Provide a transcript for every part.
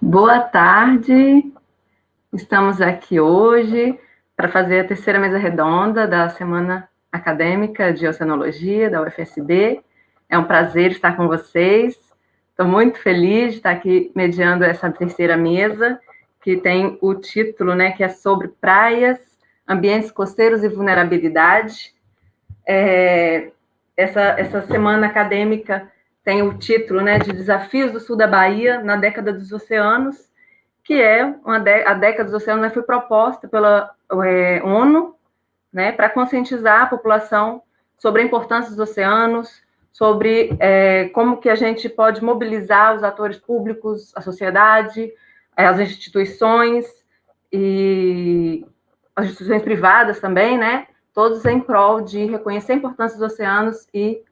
Boa tarde, estamos aqui hoje para fazer a terceira mesa redonda da Semana Acadêmica de Oceanologia da UFSB. É um prazer estar com vocês, estou muito feliz de estar aqui mediando essa terceira mesa, que tem o título, né, que é sobre praias, ambientes costeiros e vulnerabilidade. Essa semana acadêmica tem o título, né, de Desafios do Sul da Bahia na década dos oceanos, que é a década dos oceanos, né, foi proposta pela ONU, né, para conscientizar a população sobre a importância dos oceanos, sobre como que a gente pode mobilizar os atores públicos, a sociedade, as instituições e as instituições privadas também, né, todos em prol de reconhecer a importância dos oceanos e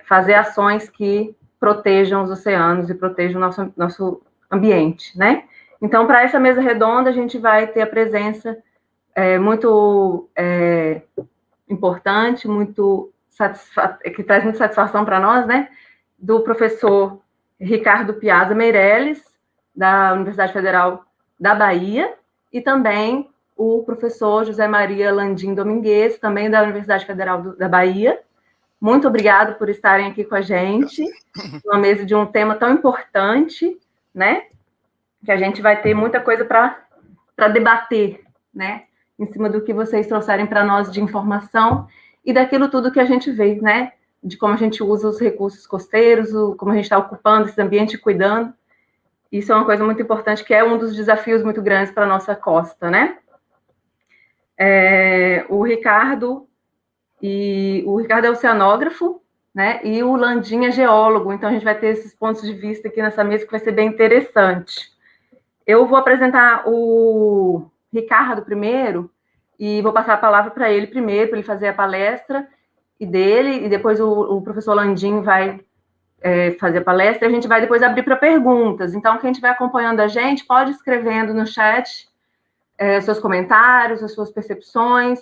fazer ações que protejam os oceanos e protejam o nosso ambiente, né? Então, para essa mesa redonda, a gente vai ter a presença muito importante, que traz muita satisfação para nós, né? Do professor Ricardo Piazza Meirelles, da Universidade Federal da Bahia, e também o professor José Maria Landim Domingues, também da Universidade Federal da Bahia. Muito obrigado por estarem aqui com a gente, numa mesa de um tema tão importante, né? Que a gente vai ter muita coisa para debater, né? Em cima do que vocês trouxerem para nós de informação e daquilo tudo que a gente vê, né? De como a gente usa os recursos costeiros, como a gente está ocupando esse ambiente e cuidando. Isso é uma coisa muito importante, que é um dos desafios muito grandes para a nossa costa, né? O Ricardo é oceanógrafo, né? E o Landim é geólogo, então a gente vai ter esses pontos de vista aqui nessa mesa que vai ser bem interessante. Eu vou apresentar o Ricardo primeiro e vou passar a palavra para ele primeiro, para ele fazer a palestra e depois o professor Landim vai fazer a palestra e a gente vai depois abrir para perguntas. Então, quem estiver acompanhando a gente, pode ir escrevendo no chat seus comentários, as suas percepções,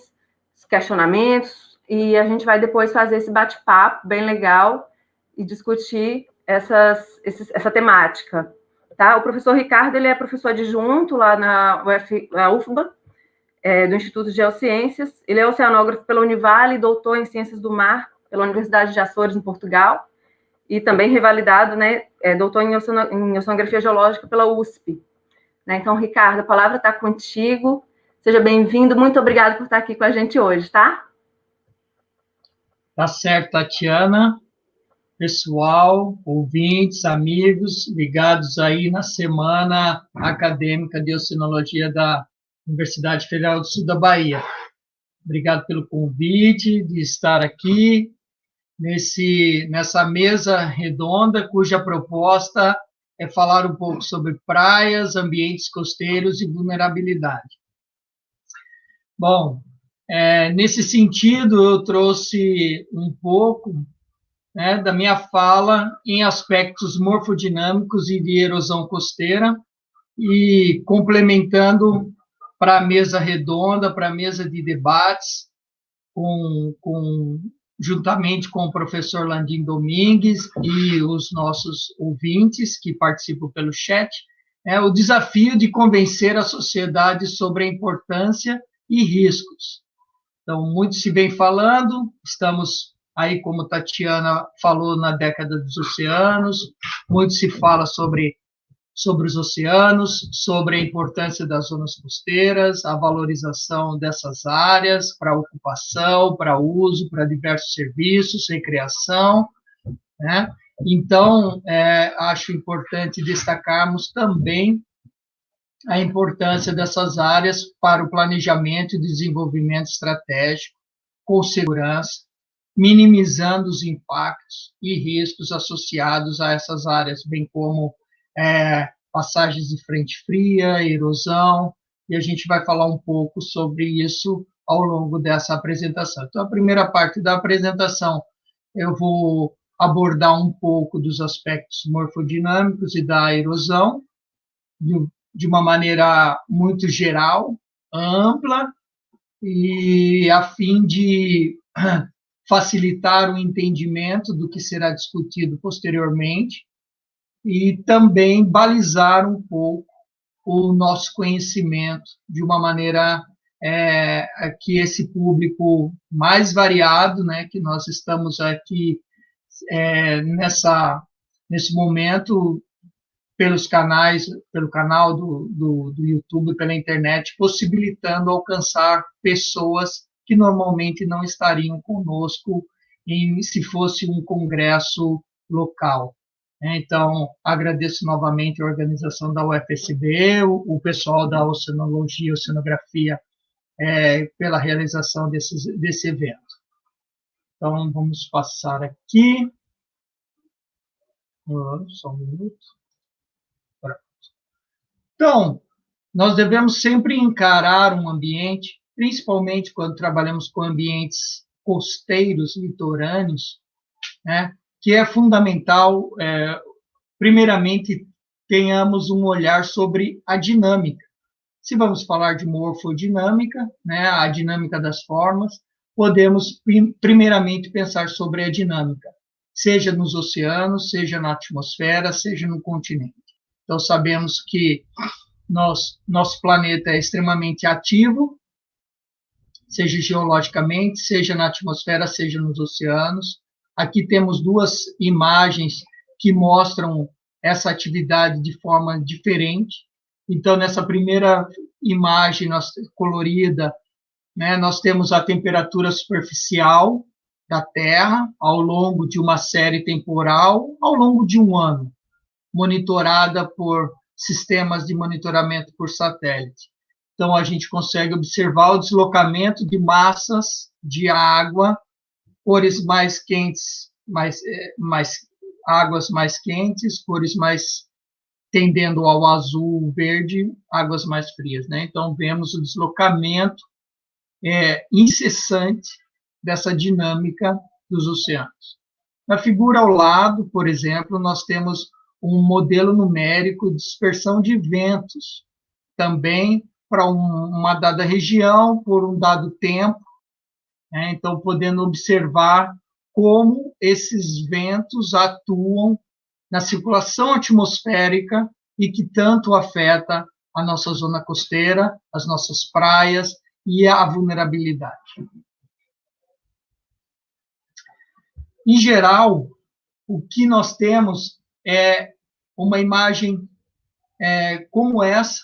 questionamentos, e a gente vai depois fazer esse bate-papo bem legal e discutir essa temática. Tá? O professor Ricardo, ele é professor adjunto lá na UFBA, do Instituto de Geociências. Ele é oceanógrafo pela Univale, doutor em Ciências do Mar pela Universidade de Açores, em Portugal, e também revalidado, né, doutor em Oceanografia Geológica pela USP. Né? Então, Ricardo, a palavra está contigo. Seja bem-vindo. Muito obrigado por estar aqui com a gente hoje, tá? Tá certo, Tatiana. Pessoal, ouvintes, amigos, ligados aí na Semana Acadêmica de Oceanologia da Universidade Federal do Sul da Bahia. Obrigado pelo convite de estar aqui nessa mesa redonda, cuja proposta é falar um pouco sobre praias, ambientes costeiros e vulnerabilidade. Bom, nesse sentido, eu trouxe um pouco, né, da minha fala em aspectos morfodinâmicos e de erosão costeira, e complementando para a mesa redonda, para a mesa de debates, juntamente com o professor Landim Domingues e os nossos ouvintes que participam pelo chat, o desafio de convencer a sociedade sobre a importância e riscos. Então, muito se vem falando, estamos aí, como Tatiana falou, na década dos oceanos, muito se fala sobre os oceanos, sobre a importância das zonas costeiras, a valorização dessas áreas para ocupação, para uso, para diversos serviços, recreação, né? Então, acho importante destacarmos também a importância dessas áreas para o planejamento e desenvolvimento estratégico, com segurança, minimizando os impactos e riscos associados a essas áreas, bem como passagens de frente fria, erosão, e a gente vai falar um pouco sobre isso ao longo dessa apresentação. Então, a primeira parte da apresentação, eu vou abordar um pouco dos aspectos morfodinâmicos e da erosão, de uma maneira muito geral, ampla, e a fim de facilitar o entendimento do que será discutido posteriormente. e também balizar um pouco o nosso conhecimento de uma maneira que esse público mais variado, né, que nós estamos aqui nesse momento pelos canais, pelo canal do YouTube, pela internet, possibilitando alcançar pessoas que normalmente não estariam conosco se fosse um congresso local. Então, agradeço novamente a organização da UFSB, o pessoal da Oceanologia e Oceanografia pela realização desse evento. Então, vamos passar aqui. Só um minuto. Pronto. Então, nós devemos sempre encarar um ambiente, principalmente quando trabalhamos com ambientes costeiros, litorâneos, né, que é fundamental, primeiramente, tenhamos um olhar sobre a dinâmica. Se vamos falar de morfodinâmica, né, a dinâmica das formas, podemos, primeiramente, pensar sobre a dinâmica, seja nos oceanos, seja na atmosfera, seja no continente. Então, sabemos que nosso planeta é extremamente ativo, seja geologicamente, seja na atmosfera, seja nos oceanos. Aqui temos duas imagens que mostram essa atividade de forma diferente. Então, nessa primeira imagem colorida, né, nós temos a temperatura superficial da Terra ao longo de uma série temporal, ao longo de um ano, monitorada por sistemas de monitoramento por satélite. Então, a gente consegue observar o deslocamento de massas de água, cores mais quentes, águas mais quentes, cores mais tendendo ao azul, verde, águas mais frias, né? Então, vemos o deslocamento incessante dessa dinâmica dos oceanos. Na figura ao lado, por exemplo, nós temos um modelo numérico de dispersão de ventos, também para uma dada região, por um dado tempo, né? Então, podendo observar como esses ventos atuam na circulação atmosférica e que tanto afeta a nossa zona costeira, as nossas praias e a vulnerabilidade. Em geral, o que nós temos é uma imagem como essa,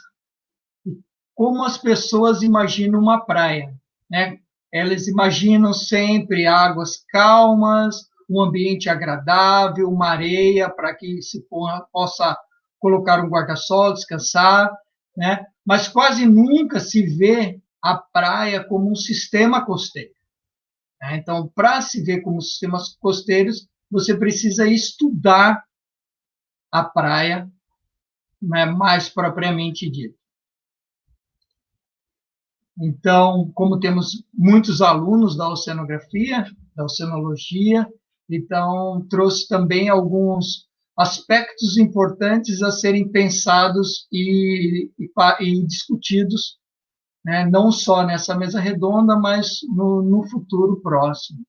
como as pessoas imaginam uma praia, né? Elas imaginam sempre águas calmas, um ambiente agradável, uma areia para que se possa colocar um guarda-sol, descansar, né? Mas quase nunca se vê a praia como um sistema costeiro. Então, para se ver como sistemas costeiros, você precisa estudar a praia, né, mais propriamente dito. Então, como temos muitos alunos da oceanografia, da oceanologia, então trouxe também alguns aspectos importantes a serem pensados e discutidos, né, não só nessa mesa redonda, mas no futuro próximo.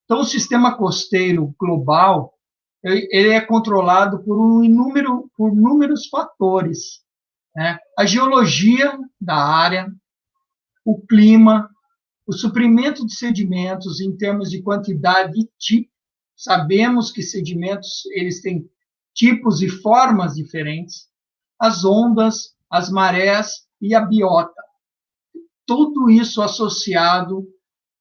Então, o sistema costeiro global ele é controlado por inúmeros fatores, né? A geologia da área, o clima, o suprimento de sedimentos em termos de quantidade e tipo. Sabemos que sedimentos eles têm tipos e formas diferentes, as ondas, as marés e a biota. Tudo isso associado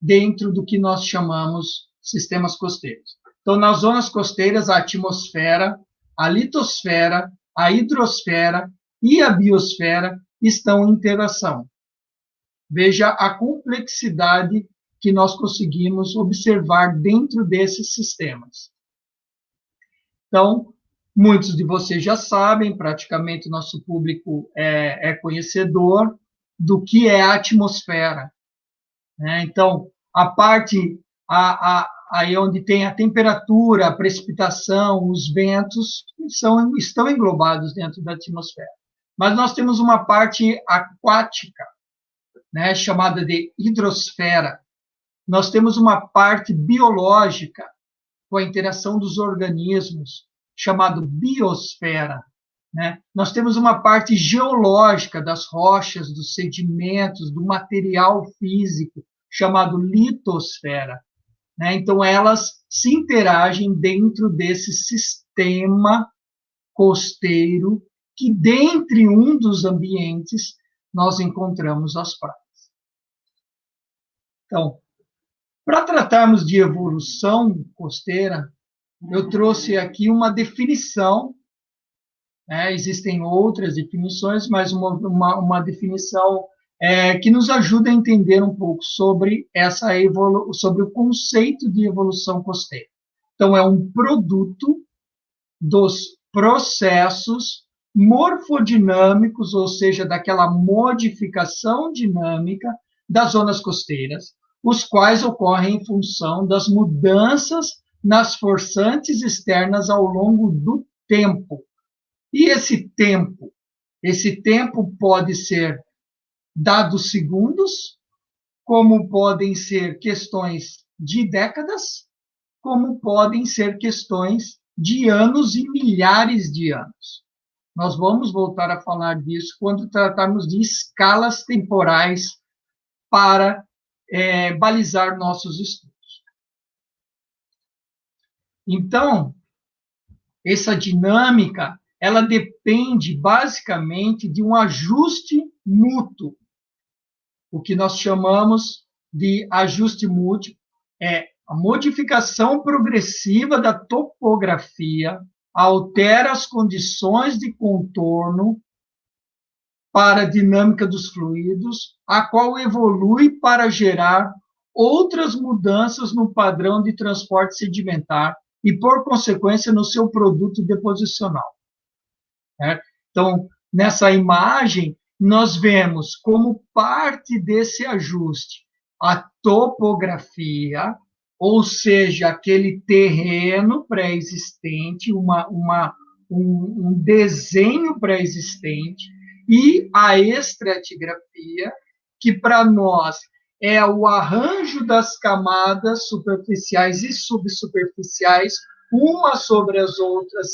dentro do que nós chamamos sistemas costeiros. Então, nas zonas costeiras, a atmosfera, a litosfera, a hidrosfera e a biosfera estão em interação. Veja a complexidade que nós conseguimos observar dentro desses sistemas. Então, muitos de vocês já sabem, praticamente o nosso público é conhecedor do que é a atmosfera, né? Então, a parte aí onde tem a temperatura, a precipitação, os ventos, estão englobados dentro da atmosfera. Mas nós temos uma parte aquática, né, chamada de hidrosfera. Nós temos uma parte biológica, com a interação dos organismos, chamado biosfera, né? Nós temos uma parte geológica das rochas, dos sedimentos, do material físico, chamado litosfera, né? Então, elas se interagem dentro desse sistema costeiro, que, dentre um dos ambientes, nós encontramos as praias. Então, para tratarmos de evolução costeira, eu trouxe aqui uma definição, né? Existem outras definições, mas uma definição que nos ajuda a entender um pouco sobre sobre o conceito de evolução costeira. Então, é um produto dos processos morfodinâmicos, ou seja, daquela modificação dinâmica das zonas costeiras, os quais ocorrem em função das mudanças nas forçantes externas ao longo do tempo. E esse tempo pode ser dados segundos, como podem ser questões de décadas, como podem ser questões de anos e milhares de anos. Nós vamos voltar a falar disso quando tratarmos de escalas temporais para balizar nossos estudos. Então, essa dinâmica, ela depende basicamente de um ajuste mútuo. O que nós chamamos de ajuste mútuo é a modificação progressiva da topografia, altera as condições de contorno para a dinâmica dos fluidos, a qual evolui para gerar outras mudanças no padrão de transporte sedimentar e, por consequência, no seu produto deposicional. Então, nessa imagem, nós vemos como parte desse ajuste a topografia, ou seja, aquele terreno pré-existente, um desenho pré-existente, e a estratigrafia, que para nós é o arranjo das camadas superficiais e subsuperficiais, umas sobre as outras,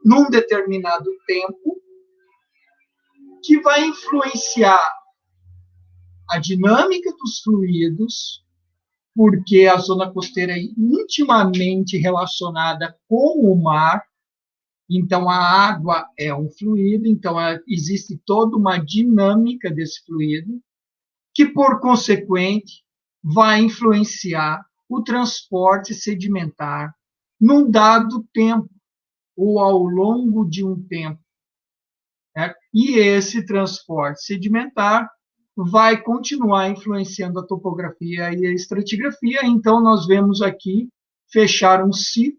num determinado tempo, que vai influenciar a dinâmica dos fluidos, porque a zona costeira é intimamente relacionada com o mar, então a água é um fluido, então existe toda uma dinâmica desse fluido, que, por consequente, vai influenciar o transporte sedimentar num dado tempo, ou ao longo de um tempo. E esse transporte sedimentar vai continuar influenciando a topografia e a estratigrafia. Então, nós vemos aqui fechar um ciclo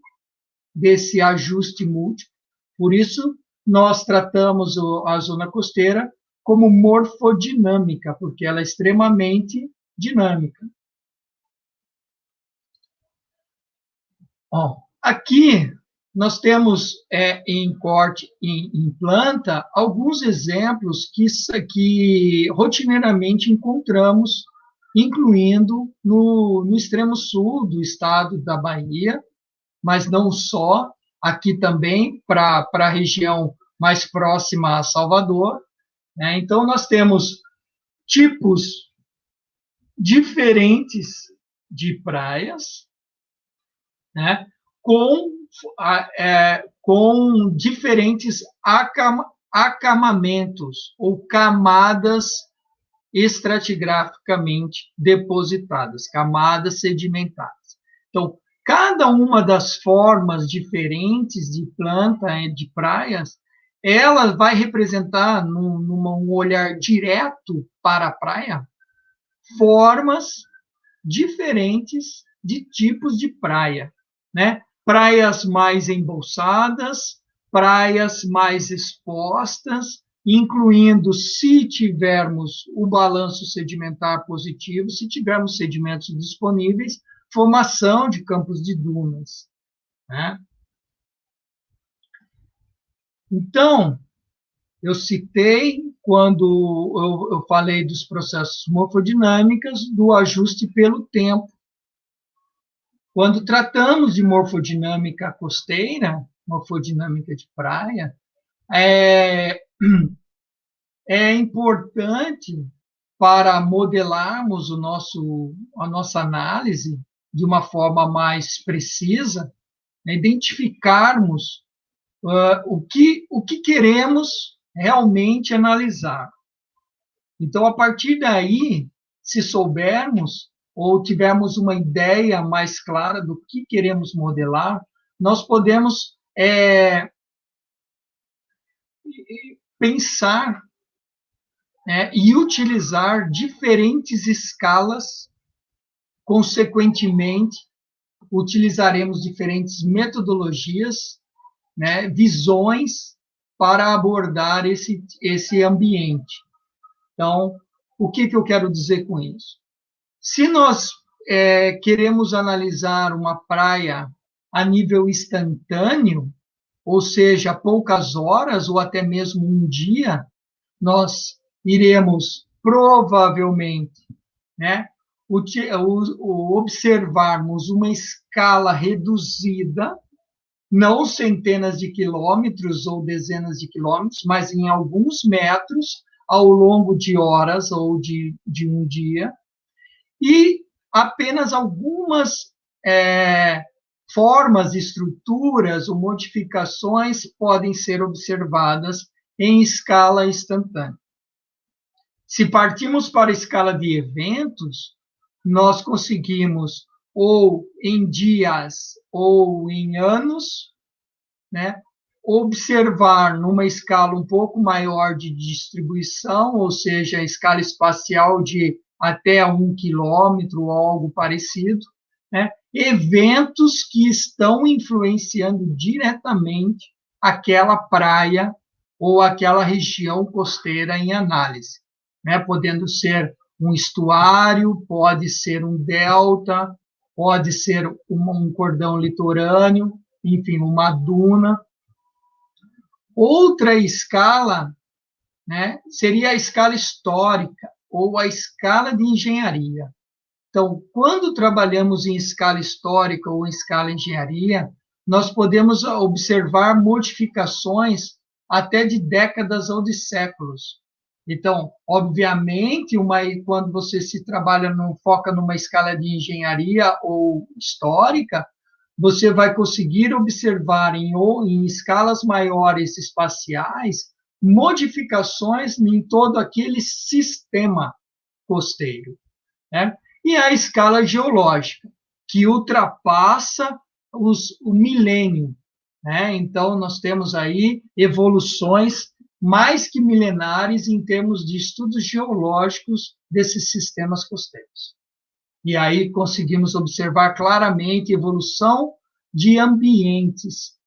desse ajuste múltiplo. Por isso, nós tratamos a zona costeira como morfodinâmica, porque ela é extremamente dinâmica. Aqui nós temos em corte em planta alguns exemplos que rotineiramente encontramos, incluindo no extremo sul do estado da Bahia, mas não só, aqui também para a região mais próxima a Salvador. Então, nós temos tipos diferentes de praias, com diferentes acamamentos ou camadas estratigraficamente depositadas, camadas sedimentares. Então, cada uma das formas diferentes de planta, de praias, ela vai representar, num olhar direto para a praia, formas diferentes de tipos de praia, Praias mais embolsadas, praias mais expostas, incluindo, se tivermos o balanço sedimentar positivo, se tivermos sedimentos disponíveis, formação de campos de dunas. Então, eu citei, quando eu falei dos processos morfodinâmicos, do ajuste pelo tempo. Quando tratamos de morfodinâmica costeira, morfodinâmica de praia, é importante para modelarmos a nossa análise de uma forma mais precisa, né, identificarmos o que queremos realmente analisar. Então, a partir daí, se soubermos ou tivermos uma ideia mais clara do que queremos modelar, nós podemos pensar, né, e utilizar diferentes escalas. Consequentemente, utilizaremos diferentes metodologias, né, visões para abordar esse ambiente. Então, o que eu quero dizer com isso? Se nós queremos analisar uma praia a nível instantâneo, ou seja, poucas horas ou até mesmo um dia, nós iremos provavelmente, né, observarmos uma escala reduzida, não centenas de quilômetros ou dezenas de quilômetros, mas em alguns metros ao longo de horas ou de um dia, e apenas algumas formas, estruturas ou modificações podem ser observadas em escala instantânea. Se partimos para a escala de eventos, nós conseguimos, ou em dias ou em anos, né, observar numa escala um pouco maior de distribuição, ou seja, a escala espacial de até 1 quilômetro ou algo parecido, né, eventos que estão influenciando diretamente aquela praia ou aquela região costeira em análise, né, podendo ser um estuário, pode ser um delta, pode ser um cordão litorâneo, enfim, uma duna. Outra escala, né, seria a escala histórica ou a escala de engenharia. Então, quando trabalhamos em escala histórica ou em escala engenharia, nós podemos observar modificações até de décadas ou de séculos. Então, obviamente, quando você se trabalha, foca numa escala de engenharia ou histórica, você vai conseguir observar em escalas maiores espaciais modificações em todo aquele sistema costeiro, né? E a escala geológica, que ultrapassa o milênio, né? Então, nós temos aí evoluções mais que milenares em termos de estudos geológicos desses sistemas costeiros. E aí conseguimos observar claramente a evolução de ambientes.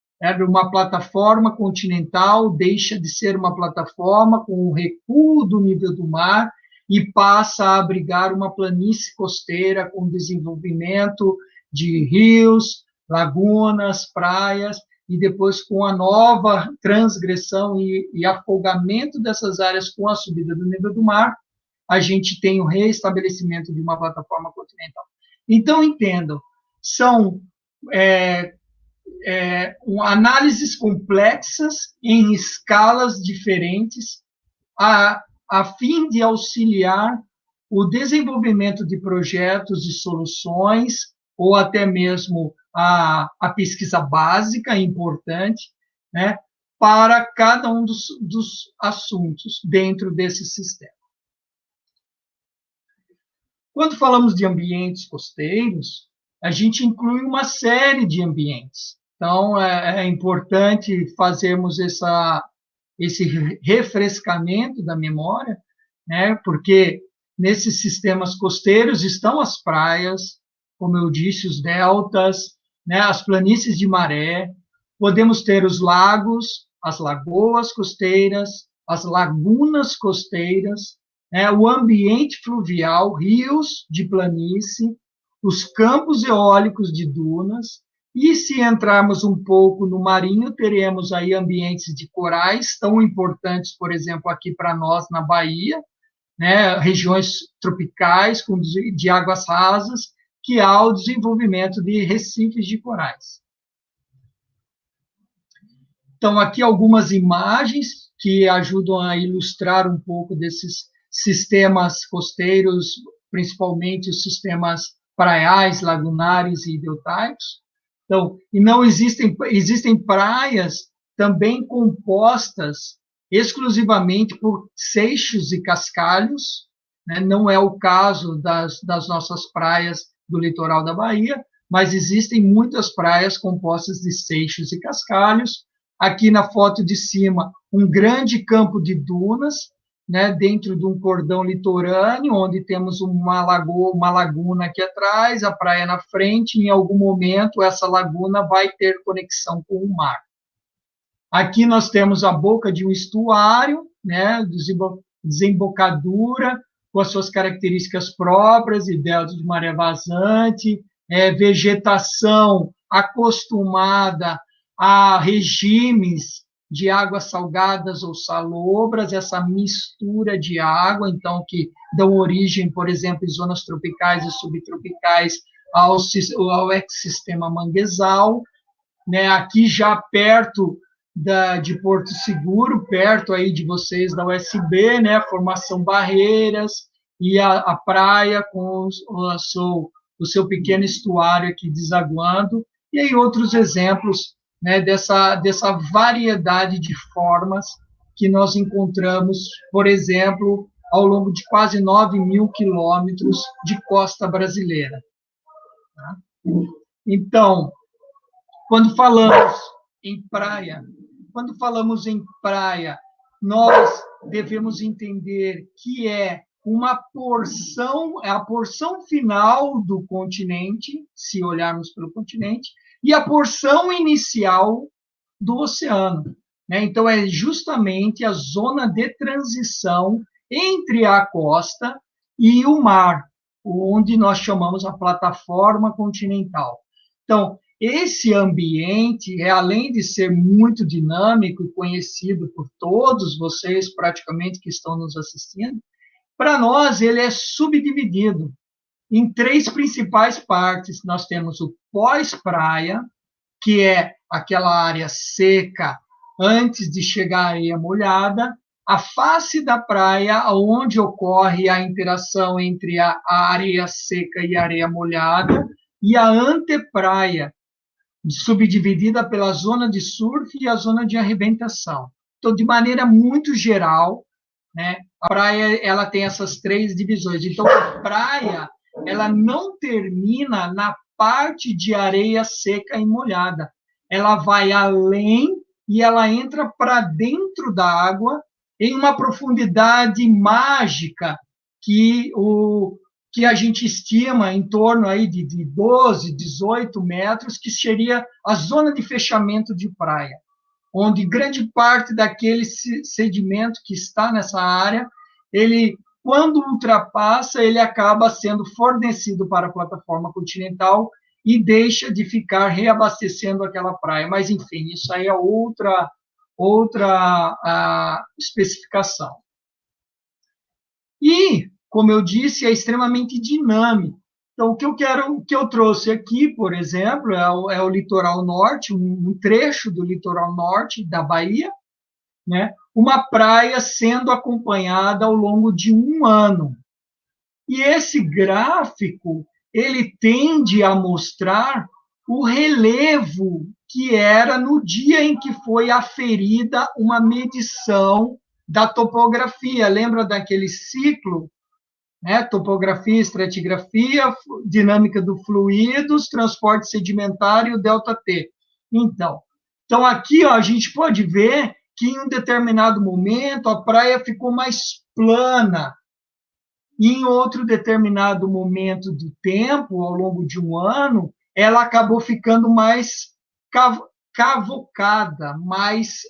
Uma plataforma continental deixa de ser uma plataforma com o recuo do nível do mar e passa a abrigar uma planície costeira com desenvolvimento de rios, lagunas, praias, e depois com a nova transgressão e afogamento dessas áreas com a subida do nível do mar, a gente tem o reestabelecimento de uma plataforma continental. Então, entendam, são análises complexas em escalas diferentes a fim de auxiliar o desenvolvimento de projetos e soluções, ou até mesmo a pesquisa básica importante, né, para cada um dos assuntos dentro desse sistema. Quando falamos de ambientes costeiros, a gente inclui uma série de ambientes. Então, é importante fazermos esse refrescamento da memória, né, porque nesses sistemas costeiros estão as praias, como eu disse, os deltas, né, as planícies de maré, podemos ter os lagos, as lagoas costeiras, as lagunas costeiras, né, o ambiente fluvial, rios de planície, os campos eólicos de dunas, e se entrarmos um pouco no marinho, teremos aí ambientes de corais, tão importantes, por exemplo, aqui para nós na Bahia, né, regiões tropicais de águas rasas, que há o desenvolvimento de recifes de corais. Então, aqui algumas imagens que ajudam a ilustrar um pouco desses sistemas costeiros, principalmente os sistemas praiais, lagunares e deltaicos. Então, e não existem praias também compostas exclusivamente por seixos e cascalhos, né? Não é o caso das nossas praias do litoral da Bahia, mas existem muitas praias compostas de seixos e cascalhos. Aqui na foto de cima, um grande campo de dunas, né, dentro de um cordão litorâneo, onde temos uma laguna aqui atrás, a praia na frente, e em algum momento essa laguna vai ter conexão com o mar. Aqui nós temos a boca de um estuário, né, desembocadura, com as suas características próprias, e delta de maré vazante, vegetação acostumada a regimes de águas salgadas ou salobras, essa mistura de água, então, que dão origem, por exemplo, em zonas tropicais e subtropicais, ao ecossistema manguezal, né? Aqui já perto de Porto Seguro, perto aí de vocês da USB, né? Formação Barreiras e a praia com o seu pequeno estuário aqui desaguando, e aí outros exemplos, né, dessa variedade de formas que nós encontramos, por exemplo, ao longo de quase 9.000 quilômetros de costa brasileira. Então, quando falamos em praia, nós devemos entender que é a porção final do continente, se olharmos pelo continente, e a porção inicial do oceano, né? Então, é justamente a zona de transição entre a costa e o mar, onde nós chamamos a plataforma continental. Então, esse ambiente, além de ser muito dinâmico e conhecido por todos vocês, praticamente, que estão nos assistindo, para nós ele é subdividido em 3 principais partes. Nós temos o pós-praia, que é aquela área seca antes de chegar a areia molhada, a face da praia, onde ocorre a interação entre a areia seca e a areia molhada, e a antepraia, subdividida pela zona de surf e a zona de arrebentação. Então, de maneira muito geral, né, a praia ela tem essas 3 divisões. Então, a praia ela não termina na parte de areia seca e molhada. Ela vai além e ela entra para dentro da água em uma profundidade mágica que a gente estima em torno aí de 12, 18 metros, que seria a zona de fechamento de praia, onde grande parte daquele sedimento que está nessa área, ele, quando ultrapassa, ele acaba sendo fornecido para a plataforma continental e deixa de ficar reabastecendo aquela praia. Mas, enfim, isso aí é outra especificação. E, como eu disse, é extremamente dinâmico. Então, o que eu trouxe aqui, por exemplo, é o litoral norte, um trecho do litoral norte da Bahia, né? Uma praia sendo acompanhada ao longo de um ano. E esse gráfico, ele tende a mostrar o relevo que era no dia em que foi aferida uma medição da topografia. Lembra daquele ciclo? Né? Topografia, estratigrafia, dinâmica dos fluidos, transporte sedimentário, ΔT. Então aqui ó, a gente pode ver que em um determinado momento a praia ficou mais plana, e em outro determinado momento do tempo, ao longo de um ano, ela acabou ficando mais cavocada, mais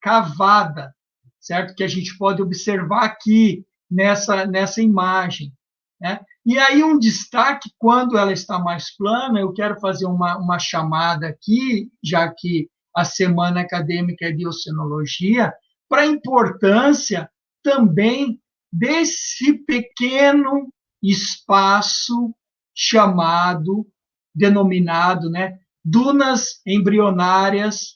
cavada, certo? Que a gente pode observar aqui nessa imagem, né? E aí um destaque, quando ela está mais plana, eu quero fazer uma chamada aqui, já que a Semana Acadêmica é de Oceanologia, para a importância também desse pequeno espaço denominado, né, dunas embrionárias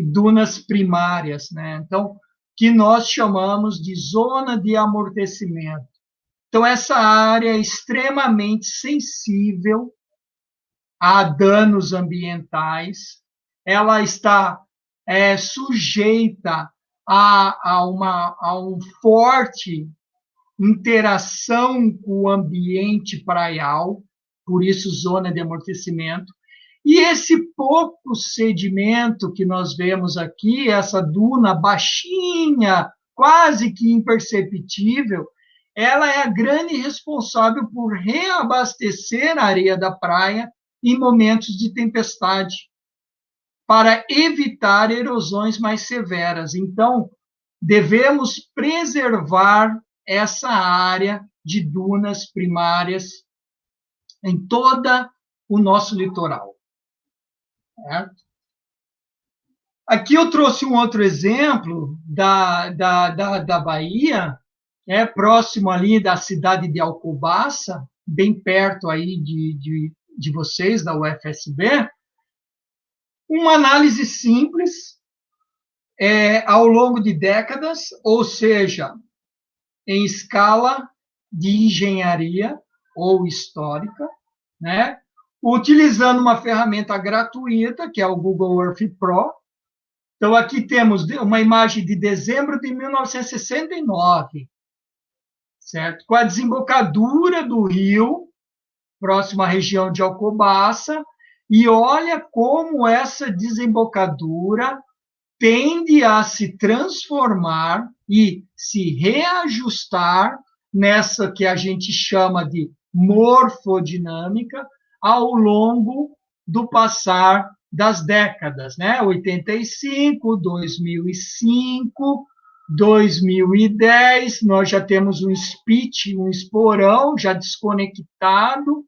dunas primárias, né? Então, que nós chamamos de zona de amortecimento. Então, essa área é extremamente sensível a danos ambientais, ela está sujeita a um forte interação com o ambiente praial, por isso zona de amortecimento. E esse pouco sedimento que nós vemos aqui, essa duna baixinha, quase que imperceptível, ela é a grande responsável por reabastecer a areia da praia em momentos de tempestade, para evitar erosões mais severas. Então, devemos preservar essa área de dunas primárias em todo o nosso litoral. Certo? Aqui eu trouxe um outro exemplo da Bahia, próximo ali da cidade de Alcobaça, bem perto aí de vocês, da UFSB, uma análise simples, ao longo de décadas, ou seja, em escala de engenharia ou histórica, né? Utilizando uma ferramenta gratuita, que é o Google Earth Pro. Então, aqui temos uma imagem de dezembro de 1969, certo? Com a desembocadura do rio, próximo à região de Alcobaça, e olha como essa desembocadura tende a se transformar e se reajustar nessa que a gente chama de morfodinâmica ao longo do passar das décadas, né? 85, 2005, 2010, nós já temos um spit, um esporão já desconectado,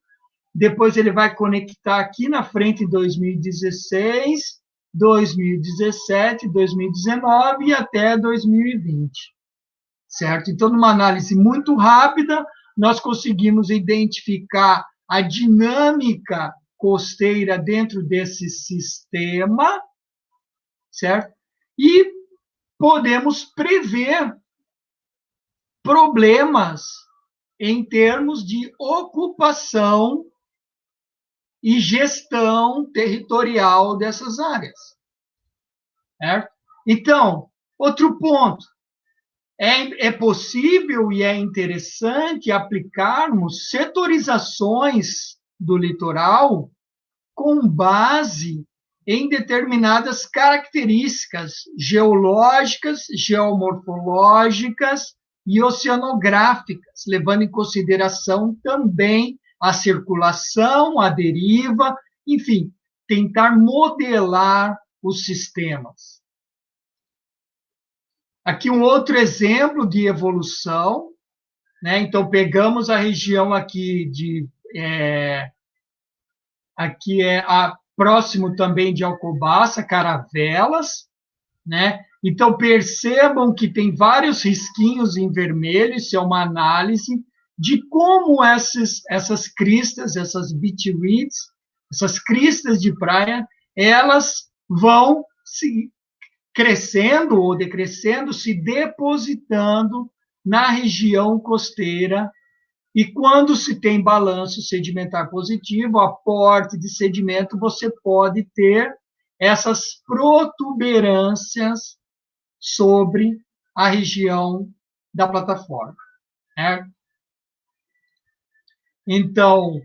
depois ele vai conectar aqui na frente em 2016, 2017, 2019 e até 2020, certo? Então, numa análise muito rápida, nós conseguimos identificar a dinâmica costeira dentro desse sistema, certo? E podemos prever problemas em termos de ocupação e gestão territorial dessas áreas, certo? Então, outro ponto, é possível e é interessante aplicarmos setorizações do litoral com base em determinadas características geológicas, geomorfológicas e oceanográficas, levando em consideração também a circulação, a deriva, enfim, tentar modelar os sistemas. Aqui um outro exemplo de evolução, né? Então, pegamos a região aqui aqui próximo também de Alcobaça, Caravelas, né? Então, percebam que tem vários risquinhos em vermelho, isso é uma análise de como essas cristas, essas beach reeds, essas cristas de praia, elas vão se crescendo ou decrescendo, se depositando na região costeira, e quando se tem balanço sedimentar positivo, aporte de sedimento, você pode ter essas protuberâncias sobre a região da plataforma, né? Então,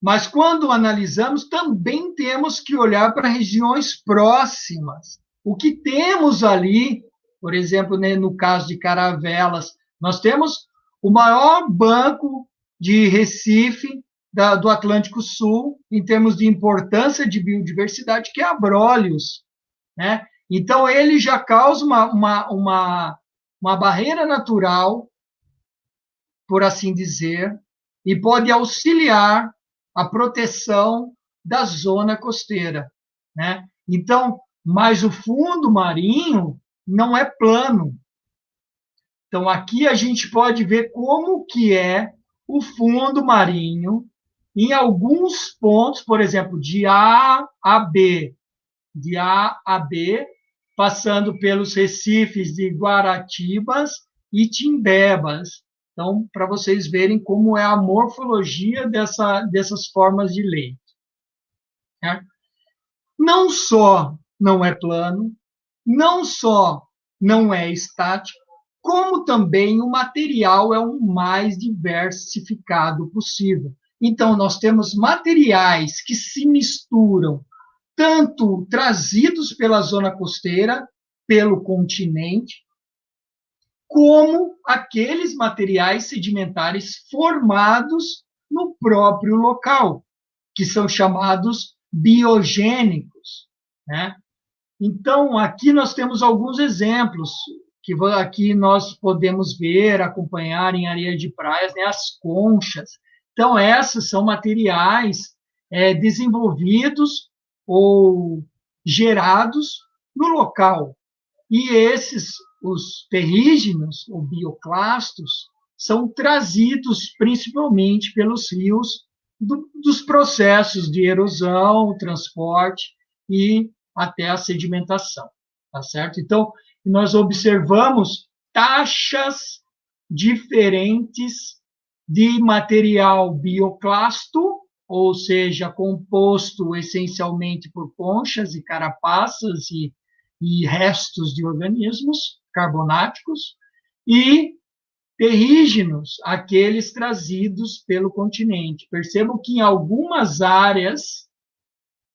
mas quando analisamos, também temos que olhar para regiões próximas. O que temos ali, por exemplo, né, no caso de Caravelas, nós temos o maior banco de Recife do Atlântico Sul, em termos de importância de biodiversidade, que é Abrolhos, né? Então, ele já causa uma barreira natural, por assim dizer, e pode auxiliar a proteção da zona costeira, né? Então, mas o fundo marinho não é plano. Então, aqui a gente pode ver como que é o fundo marinho em alguns pontos, por exemplo, de A a B, passando pelos recifes de Guaratibas e Timbebas. Então, para vocês verem como é a morfologia dessas formas de leito. Certo? Não só não é plano, não só não é estático, como também o material é o mais diversificado possível. Então, nós temos materiais que se misturam, tanto trazidos pela zona costeira, pelo continente, como aqueles materiais sedimentares formados no próprio local, que são chamados biogênicos, né? Então, aqui nós temos alguns exemplos que aqui nós podemos ver, acompanhar em areia de praias, né, as conchas. Então, essas são materiais desenvolvidos ou gerados no local. E os terrígenos, ou bioclastos, são trazidos principalmente pelos rios dos processos de erosão, transporte e até a sedimentação, tá certo? Então, nós observamos taxas diferentes de material bioclasto, ou seja, composto essencialmente por conchas e carapaças e restos de organismos carbonáticos, e terrígenos, aqueles trazidos pelo continente. Percebam que em algumas áreas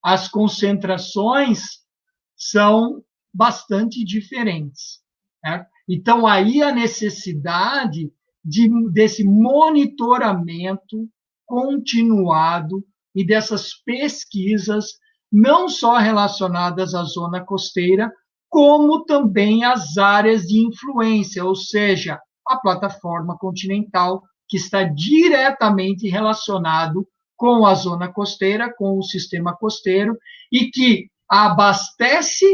as concentrações são bastante diferentes. Né? Então, aí a necessidade desse monitoramento continuado e dessas pesquisas, não só relacionadas à zona costeira, como também às áreas de influência, ou seja, a plataforma continental, que está diretamente relacionado com a zona costeira, com o sistema costeiro, e que abastece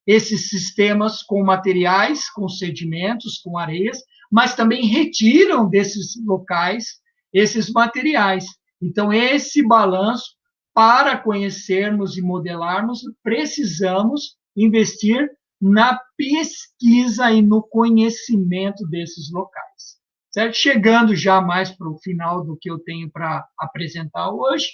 esses sistemas com materiais, com sedimentos, com areias, mas também retiram desses locais esses materiais. Então, esse balanço, para conhecermos e modelarmos, precisamos investir na pesquisa e no conhecimento desses locais. Certo? Chegando já mais para o final do que eu tenho para apresentar hoje,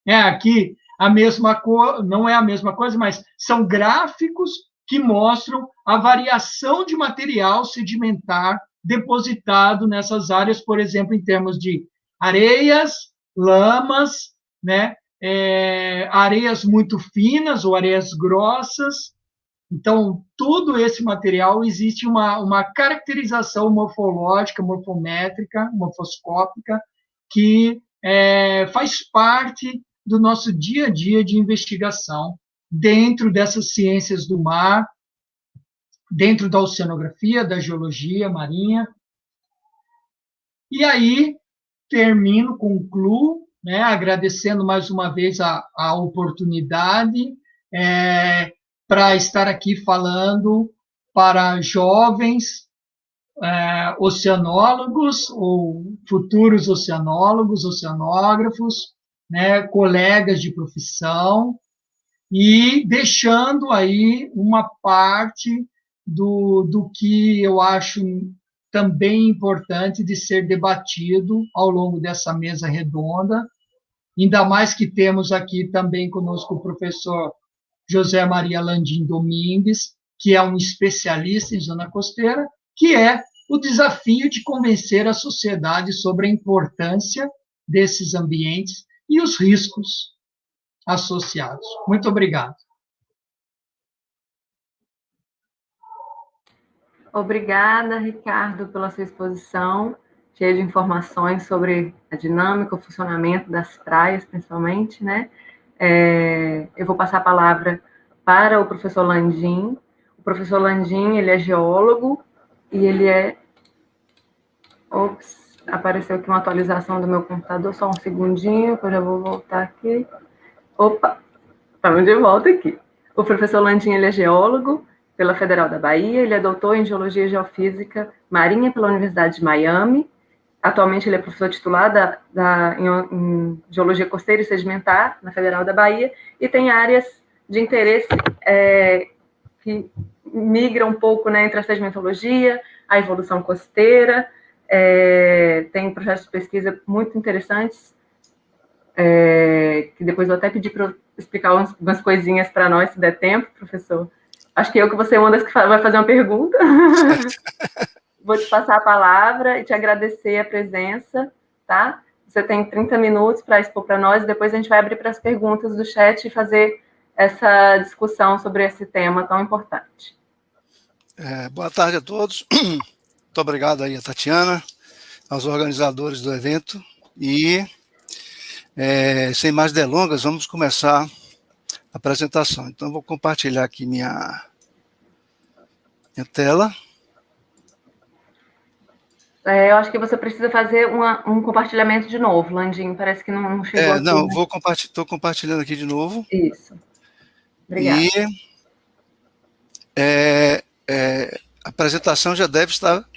aqui a mesma não é a mesma coisa, mas são gráficos que mostram a variação de material sedimentar depositado nessas áreas, por exemplo, em termos de areias, lamas, né, areias muito finas ou areias grossas. Então, todo esse material existe uma caracterização morfológica, morfométrica, morfoscópica, que faz parte do nosso dia a dia de investigação dentro dessas ciências do mar, dentro da oceanografia, da geologia marinha. E aí, concluo, né, agradecendo mais uma vez a oportunidade para estar aqui falando para jovens oceanólogos ou futuros oceanólogos, oceanógrafos, né, colegas de profissão, e deixando aí uma parte do que eu acho também importante de ser debatido ao longo dessa mesa redonda, ainda mais que temos aqui também conosco o professor José Maria Landim Domingues, que é um especialista em zona costeira, que é o desafio de convencer a sociedade sobre a importância desses ambientes e os riscos associados. Muito obrigado. Obrigada, Ricardo, pela sua exposição, cheia de informações sobre a dinâmica, o funcionamento das praias, principalmente, né? Eu vou passar a palavra para o professor Landim. O professor Landim, ele é geólogo e ele é... Ops, apareceu aqui uma atualização do meu computador, só um segundinho, que eu já vou voltar aqui. Opa, estamos de volta aqui. O professor Landim, ele é geólogo pela Federal da Bahia, ele é doutor em Geologia e Geofísica Marinha pela Universidade de Miami. Atualmente ele é professor titular em Geologia Costeira e Sedimentar na Federal da Bahia e tem áreas de interesse que migra um pouco, né, entre a sedimentologia, a evolução costeira, tem projetos de pesquisa muito interessantes, que depois vou até pedir para explicar umas coisinhas para nós, se der tempo, professor. Acho que você é uma das que vai fazer uma pergunta. Vou te passar a palavra e te agradecer a presença, tá? Você tem 30 minutos para expor para nós, e depois a gente vai abrir para as perguntas do chat e fazer essa discussão sobre esse tema tão importante. Boa tarde a todos. Muito obrigado aí a Tatiana, aos organizadores do evento. E, sem mais delongas, vamos começar a apresentação. Então, vou compartilhar aqui minha tela. Eu acho que você precisa fazer um compartilhamento de novo, Landim. Parece que não chegou aqui. Não, né? Estou compartilhando aqui de novo. Isso. Obrigada. E a apresentação já deve estar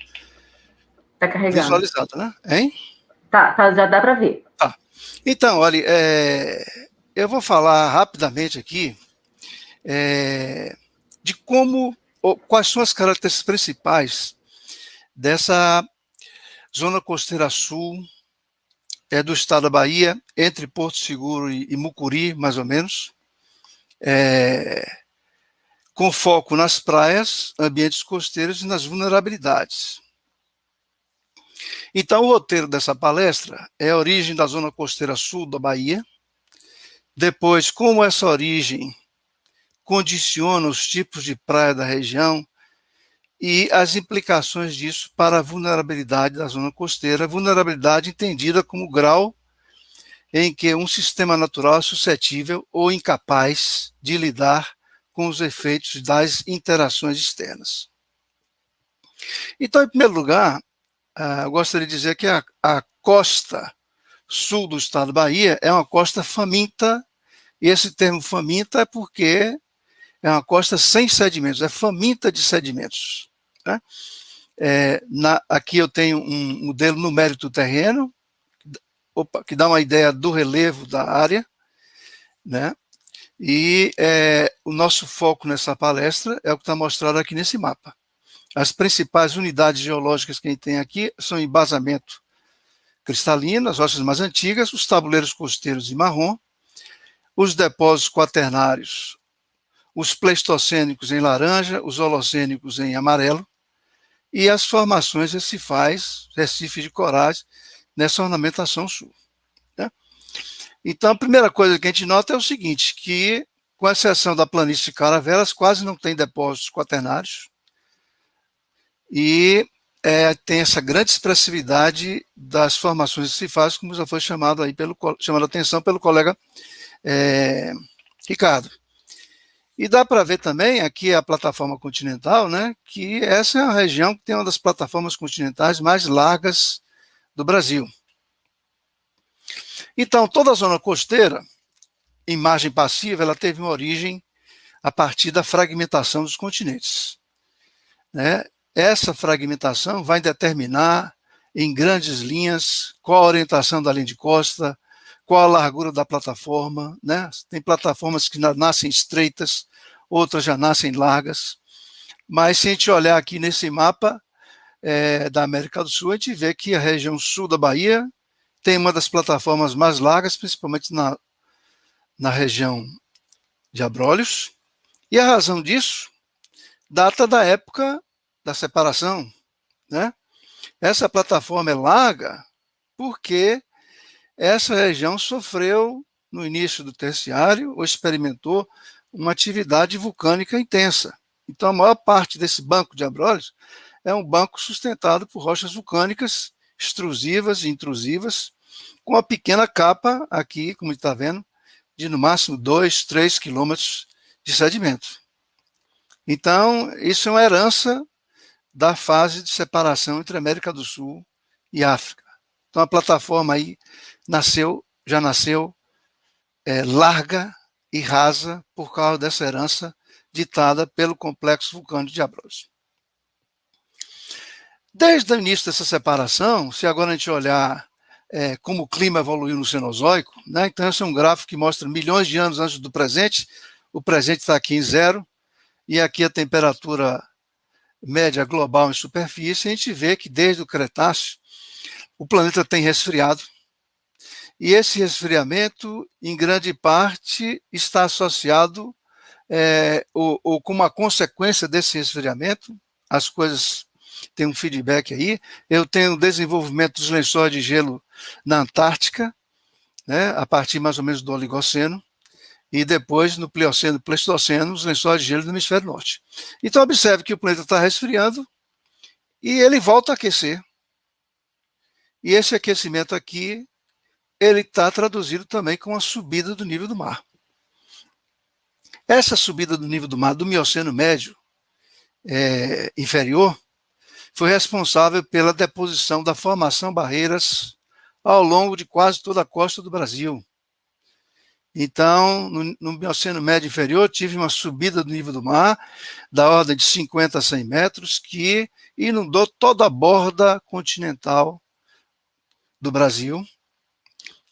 carregando. Visualizada, né? Hein? Tá, já dá para ver. Tá. Então, olha, eu vou falar rapidamente aqui de quais são as características principais dessa zona costeira sul do estado da Bahia, entre Porto Seguro e Mucuri, mais ou menos, com foco nas praias, ambientes costeiros e nas vulnerabilidades. Então, o roteiro dessa palestra é a origem da zona costeira sul da Bahia, depois, como essa origem condiciona os tipos de praia da região e as implicações disso para a vulnerabilidade da zona costeira, vulnerabilidade entendida como o grau em que um sistema natural é suscetível ou incapaz de lidar com os efeitos das interações externas. Então, em primeiro lugar, eu gostaria de dizer que a costa sul do estado da Bahia é uma costa faminta, e esse termo faminta é porque é uma costa sem sedimentos, é faminta de sedimentos. Né? Aqui eu tenho um modelo numérico do terreno, que dá uma ideia do relevo da área, né? E o nosso foco nessa palestra é o que está mostrado aqui nesse mapa. As principais unidades geológicas que a gente tem aqui são embasamento cristalino, as rochas mais antigas, os tabuleiros costeiros em marrom, os depósitos quaternários, os pleistocênicos em laranja, os holocênicos em amarelo, e as formações recifais, recifes de corais, nessa ornamentação sul. Né? Então, a primeira coisa que a gente nota é o seguinte, que, com exceção da planície de Caravelas, quase não tem depósitos quaternários, e tem essa grande expressividade das formações recifais, como já foi chamado a atenção pelo colega Ricardo. E dá para ver também aqui a plataforma continental, né, que essa é a região que tem uma das plataformas continentais mais largas do Brasil. Então, toda a zona costeira, em margem passiva, ela teve uma origem a partir da fragmentação dos continentes. Né? Essa fragmentação vai determinar, em grandes linhas, qual a orientação da linha de costa, qual a largura da plataforma. Né? Tem plataformas que nascem estreitas, outras já nascem largas. Mas, se a gente olhar aqui nesse mapa da América do Sul, a gente vê que a região sul da Bahia tem uma das plataformas mais largas, principalmente na região de Abrolhos. E a razão disso data da época da separação. Né? Essa plataforma é larga porque essa região sofreu, no início do terciário, ou experimentou uma atividade vulcânica intensa. Então, a maior parte desse banco de Abrolhos é um banco sustentado por rochas vulcânicas extrusivas e intrusivas, com uma pequena capa aqui, como está vendo, de no máximo 2, 3 quilômetros de sedimento. Então, isso é uma herança da fase de separação entre América do Sul e África. Então, a plataforma aí já nasceu larga e rasa por causa dessa herança ditada pelo complexo vulcânico de Abrolhos. Desde o início dessa separação, se agora a gente olhar como o clima evoluiu no Cenozoico, né? Então esse é um gráfico que mostra milhões de anos antes do presente, o presente está aqui em zero, e aqui a temperatura média global em superfície, a gente vê que desde o Cretáceo o planeta tem resfriado, e esse resfriamento, em grande parte, está associado, ou como uma consequência desse resfriamento, as coisas têm um feedback aí. Eu tenho o desenvolvimento dos lençóis de gelo na Antártica, né, a partir mais ou menos do Oligoceno, e depois, no Plioceno e Pleistoceno, os lençóis de gelo do hemisfério norte. Então, observe que o planeta está resfriando e ele volta a aquecer. E esse aquecimento aqui, ele está traduzido também com a subida do nível do mar. Essa subida do nível do mar do Mioceno médio inferior foi responsável pela deposição da formação barreiras ao longo de quase toda a costa do Brasil. Então, no Mioceno médio inferior, tive uma subida do nível do mar da ordem de 50 a 100 metros que inundou toda a borda continental do Brasil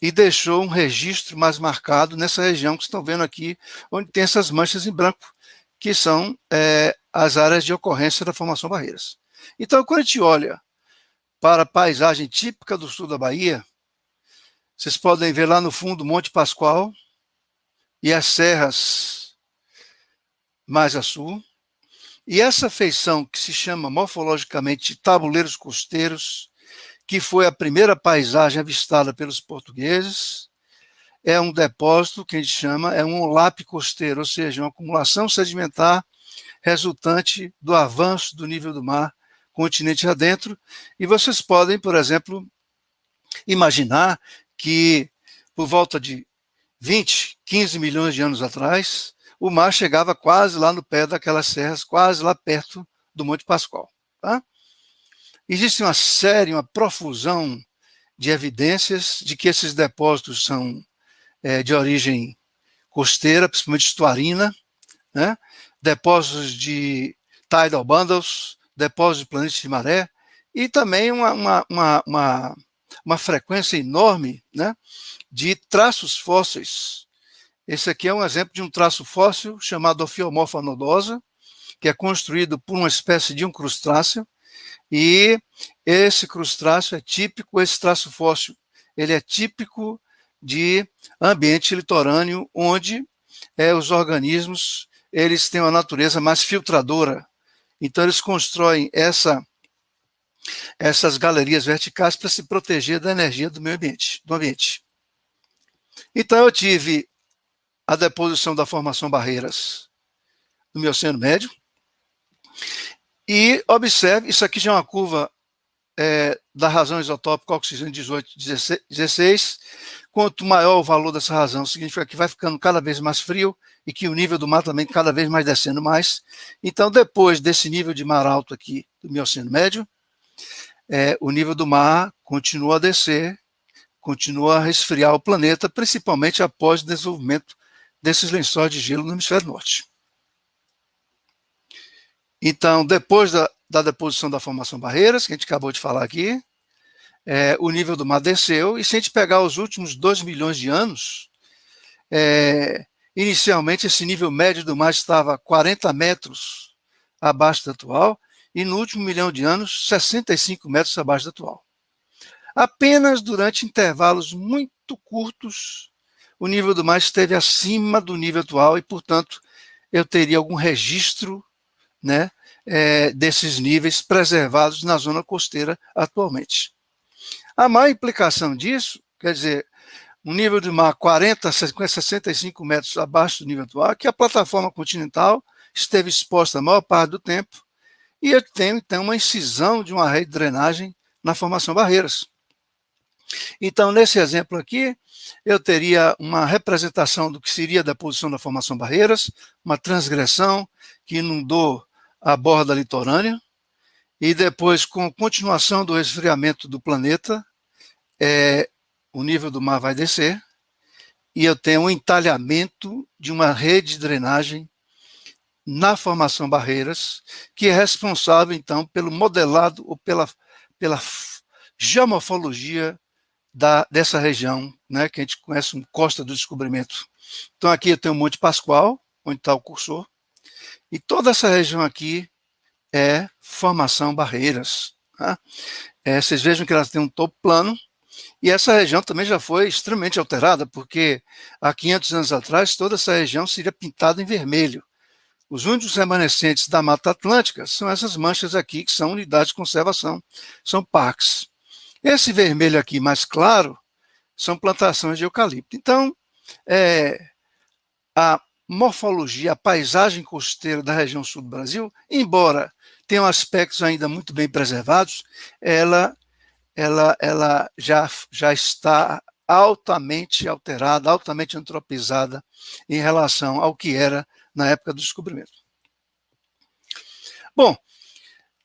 e deixou um registro mais marcado nessa região que vocês estão vendo aqui, onde tem essas manchas em branco, que são as áreas de ocorrência da formação barreiras. Então, quando a gente olha para a paisagem típica do sul da Bahia, vocês podem ver lá no fundo o Monte Pascoal e as serras mais a sul. E essa feição que se chama morfologicamente tabuleiros costeiros, que foi a primeira paisagem avistada pelos portugueses, é um depósito que a gente chama, um lape costeiro, ou seja, uma acumulação sedimentar resultante do avanço do nível do mar continente adentro. E vocês podem, por exemplo, imaginar que por volta de 20, 15 milhões de anos atrás, o mar chegava quase lá no pé daquelas serras, quase lá perto do Monte Pascoal. Tá? Existe uma série, uma profusão de evidências de que esses depósitos são de origem costeira, principalmente estuarina, né? Depósitos de tidal bundles, depósitos de planícies de maré, e também uma frequência enorme, né, de traços fósseis. Esse aqui é um exemplo de um traço fóssil chamado Ophiomorpha nodosa, que é construído por uma espécie de um crustáceo, e esse crustáceo é típico, esse traço fóssil, ele é típico de ambiente litorâneo, onde os organismos eles têm uma natureza mais filtradora. Então, eles constroem essas galerias verticais para se proteger da energia do meio ambiente, do ambiente. Então, eu tive a deposição da formação barreiras no Mioceno médio. E observe, isso aqui já é uma curva da razão isotópica oxigênio 18, 16. Quanto maior o valor dessa razão, significa que vai ficando cada vez mais frio e que o nível do mar também cada vez mais descendo mais. Então, depois desse nível de mar alto aqui do Mioceno médio, o nível do mar continua a descer, continua a resfriar o planeta, principalmente após o desenvolvimento desses lençóis de gelo no hemisfério norte. Então, depois da deposição da formação barreiras, que a gente acabou de falar aqui, o nível do mar desceu, e se a gente pegar os últimos 2 milhões de anos, inicialmente esse nível médio do mar estava 40 metros abaixo do atual, e no último milhão de anos, 65 metros abaixo do atual. Apenas durante intervalos muito curtos, o nível do mar esteve acima do nível atual e, portanto, eu teria algum registro, né, desses níveis preservados na zona costeira atualmente. A maior implicação disso, quer dizer, um nível de mar 40, 50, 65 metros abaixo do nível atual, que a plataforma continental esteve exposta a maior parte do tempo, e eu tenho, então, uma incisão de uma rede de drenagem na formação barreiras. Então, nesse exemplo aqui, eu teria uma representação do que seria a deposição da formação barreiras, uma transgressão que inundou a borda litorânea, e depois, com a continuação do resfriamento do planeta, o nível do mar vai descer, e eu tenho um entalhamento de uma rede de drenagem na formação barreiras, que é responsável, então, pelo modelado ou pela geomorfologia dessa região, né, que a gente conhece como Costa do Descobrimento. Então, aqui eu tenho o Monte Pascoal, onde está o cursor, E toda essa região aqui é formação Barreiras. Tá? Vocês vejam que ela tem um topo plano, e essa região também já foi extremamente alterada, porque há 500 anos atrás toda essa região seria pintada em vermelho. Os únicos remanescentes da Mata Atlântica são essas manchas aqui, que são unidades de conservação, são parques. Esse vermelho aqui mais claro são plantações de eucalipto. Então, a morfologia, a paisagem costeira da região sul do Brasil, embora tenha aspectos ainda muito bem preservados, ela já está altamente alterada, altamente antropizada em relação ao que era na época do descobrimento. Bom,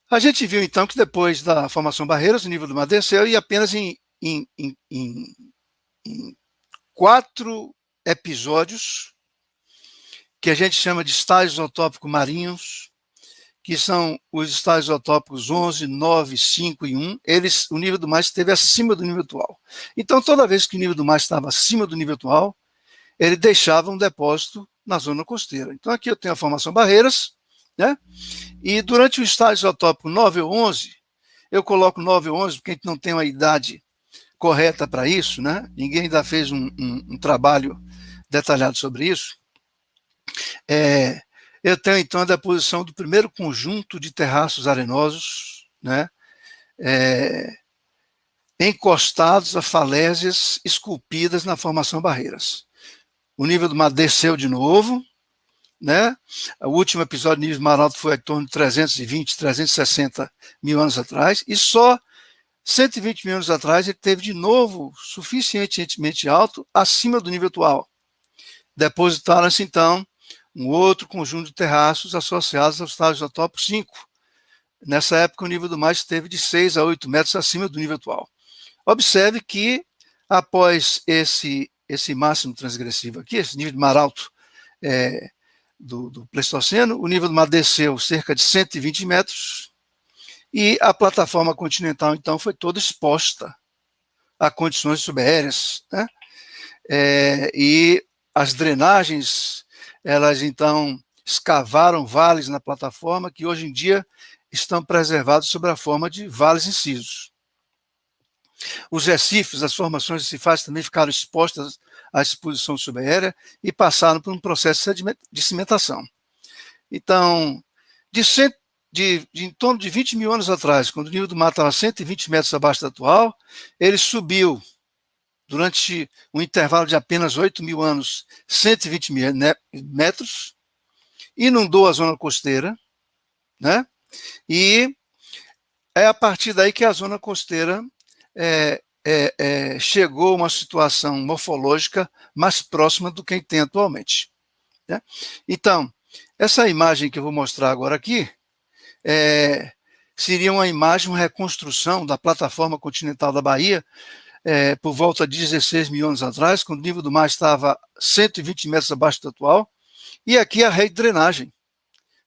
a gente viu então que depois da formação Barreiras, o nível do mar desceu e apenas em 4 episódios, que a gente chama de estágios isotópicos marinhos, que são os estágios isotópicos 11, 9, 5 e 1, o nível do mar esteve acima do nível atual. Então, toda vez que o nível do mar estava acima do nível atual, ele deixava um depósito na zona costeira. Então, aqui eu tenho a formação Barreiras, né? E durante o estágio isotópico 9 ou 11, eu coloco 9 ou 11 porque a gente não tem uma idade correta para isso, né? Ninguém ainda fez um trabalho detalhado sobre isso. Eu tenho, então, a deposição do primeiro conjunto de terraços arenosos, né, encostados a falésias esculpidas na formação Barreiras. O nível do mar desceu de novo, né? O último episódio do nível do mar alto foi em torno de 320, 360 mil anos atrás, e só 120 mil anos atrás ele teve de novo suficientemente alto acima do nível atual. Depositaram-se, então, um outro conjunto de terraços associados ao estágio isotópico 5. Nessa época, o nível do mar esteve de 6 a 8 metros acima do nível atual. Observe que, após esse máximo transgressivo aqui, esse nível de mar alto do Pleistoceno, o nível do mar desceu cerca de 120 metros e a plataforma continental, então, foi toda exposta a condições subaéreas, né? E as drenagens, elas, então, escavaram vales na plataforma que, hoje em dia, estão preservados sob a forma de vales incisos. Os recifes, as formações recifais também ficaram expostas à exposição subaérea e passaram por um processo de cimentação. Então, em torno de 20 mil anos atrás, quando o nível do mar estava 120 metros abaixo do atual, ele subiu, durante um intervalo de apenas 8 mil anos, 120 metros, inundou a zona costeira, né? E é a partir daí que a zona costeira chegou a uma situação morfológica mais próxima do que tem atualmente, né? Então, essa imagem que eu vou mostrar agora aqui seria uma imagem, uma reconstrução da plataforma continental da Bahia por volta de 16 mil anos atrás, quando o nível do mar estava 120 metros abaixo do atual, e aqui a rede de drenagem.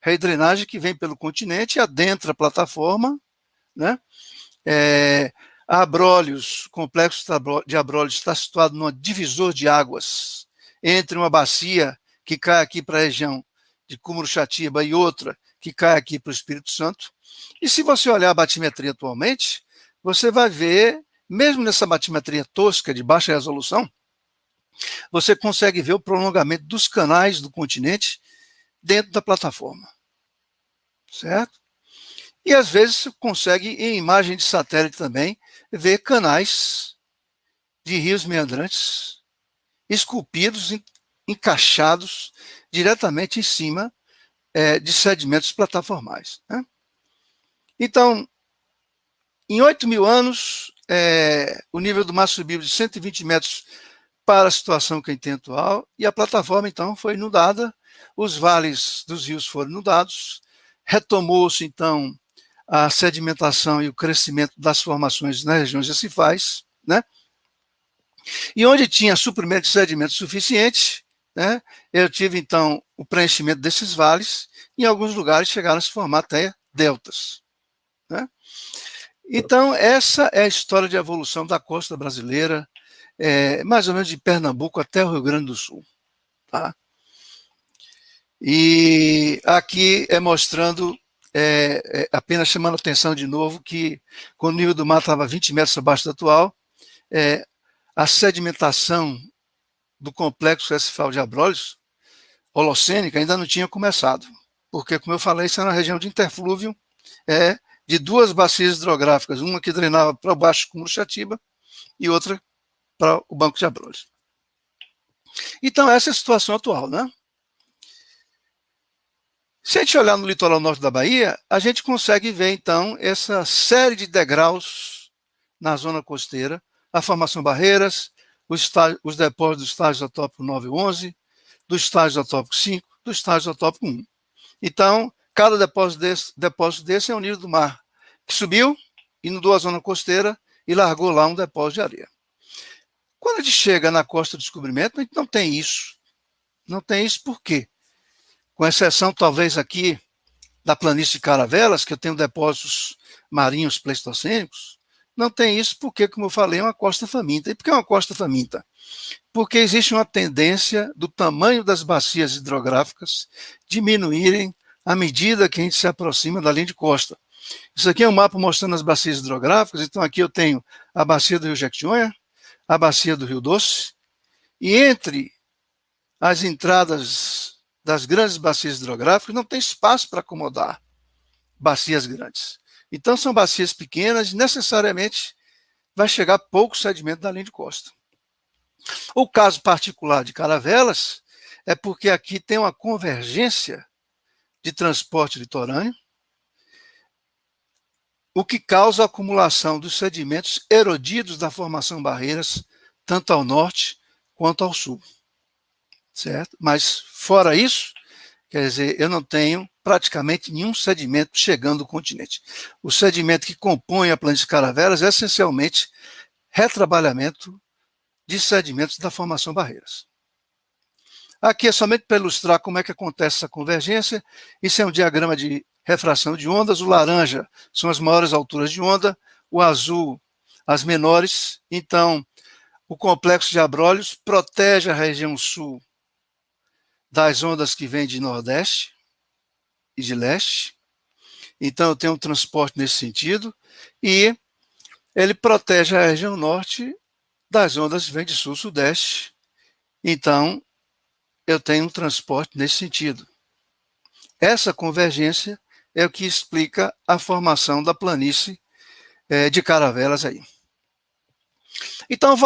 Rede de drenagem que vem pelo continente, adentra a plataforma, né? Abrolhos, o complexo de Abrolhos está situado num divisor de águas entre uma bacia que cai aqui para a região de Cumuruxatiba e outra que cai aqui para o Espírito Santo. E se você olhar a batimetria atualmente, você vai ver, mesmo nessa batimetria tosca de baixa resolução, você consegue ver o prolongamento dos canais do continente dentro da plataforma, certo? E às vezes você consegue, em imagem de satélite também, ver canais de rios meandrantes esculpidos, encaixados diretamente em cima de sedimentos plataformais, né? Então, em 8 mil anos, o nível do mar subiu de 120 metros para a situação que tem atual, e a plataforma, então, foi inundada, os vales dos rios foram inundados, retomou-se, então, a sedimentação e o crescimento das formações nas regiões recifais, né? E onde tinha suprimento de sedimento suficiente, né, eu tive, então, o preenchimento desses vales, e em alguns lugares chegaram a se formar até deltas, né? Então, essa é a história de evolução da costa brasileira, mais ou menos de Pernambuco até o Rio Grande do Sul, tá? E aqui é mostrando, apenas chamando a atenção de novo, que quando o nível do mar estava 20 metros abaixo do atual, a sedimentação do complexo Westphal de Abrolhos, holocênica, ainda não tinha começado. Porque, como eu falei, isso era uma região de interflúvio, de duas bacias hidrográficas, uma que drenava para baixo com o Chatiba e outra para o Banco de Abrolhos. Então, essa é a situação atual, né? Se a gente olhar no litoral norte da Bahia, a gente consegue ver, então, essa série de degraus na zona costeira, a formação Barreiras, os depósitos do estágio isotópico 9 e 11, do estágio isotópico 5, do estágio isotópico 1. Então, cada depósito desse é o nível do mar, que subiu, inundou a zona costeira e largou lá um depósito de areia. Quando a gente chega na costa do descobrimento, a gente não tem isso. Não tem isso por quê? Com exceção, talvez, aqui da planície de Caravelas, que eu tenho depósitos marinhos pleistocênicos, não tem isso porque, como eu falei, é uma costa faminta. E por que é uma costa faminta? Porque existe uma tendência do tamanho das bacias hidrográficas diminuírem à medida que a gente se aproxima da linha de costa. Isso aqui é um mapa mostrando as bacias hidrográficas. Então, aqui eu tenho a bacia do Rio Jequitinhonha, a bacia do Rio Doce, e entre as entradas das grandes bacias hidrográficas não tem espaço para acomodar bacias grandes. Então, são bacias pequenas e necessariamente vai chegar pouco sedimento na linha de costa. O caso particular de Caravelas é porque aqui tem uma convergência de transporte litorâneo, o que causa a acumulação dos sedimentos erodidos da formação Barreiras, tanto ao norte quanto ao sul. Certo? Mas, fora isso, quer dizer, eu não tenho praticamente nenhum sedimento chegando do continente. O sedimento que compõe a planície de Caravelas é essencialmente retrabalhamento de sedimentos da formação Barreiras. Aqui é somente para ilustrar como é que acontece essa convergência. Isso é um diagrama de refração de ondas. O laranja são as maiores alturas de onda, o azul as menores. Então, o complexo de Abrolhos protege a região sul das ondas que vêm de nordeste e de leste. Então, eu tenho um transporte nesse sentido. E ele protege a região norte das ondas que vêm de sul-sudeste. Então, eu tenho um transporte nesse sentido. Essa convergência é o que explica a formação da planície de Caravelas aí. Então,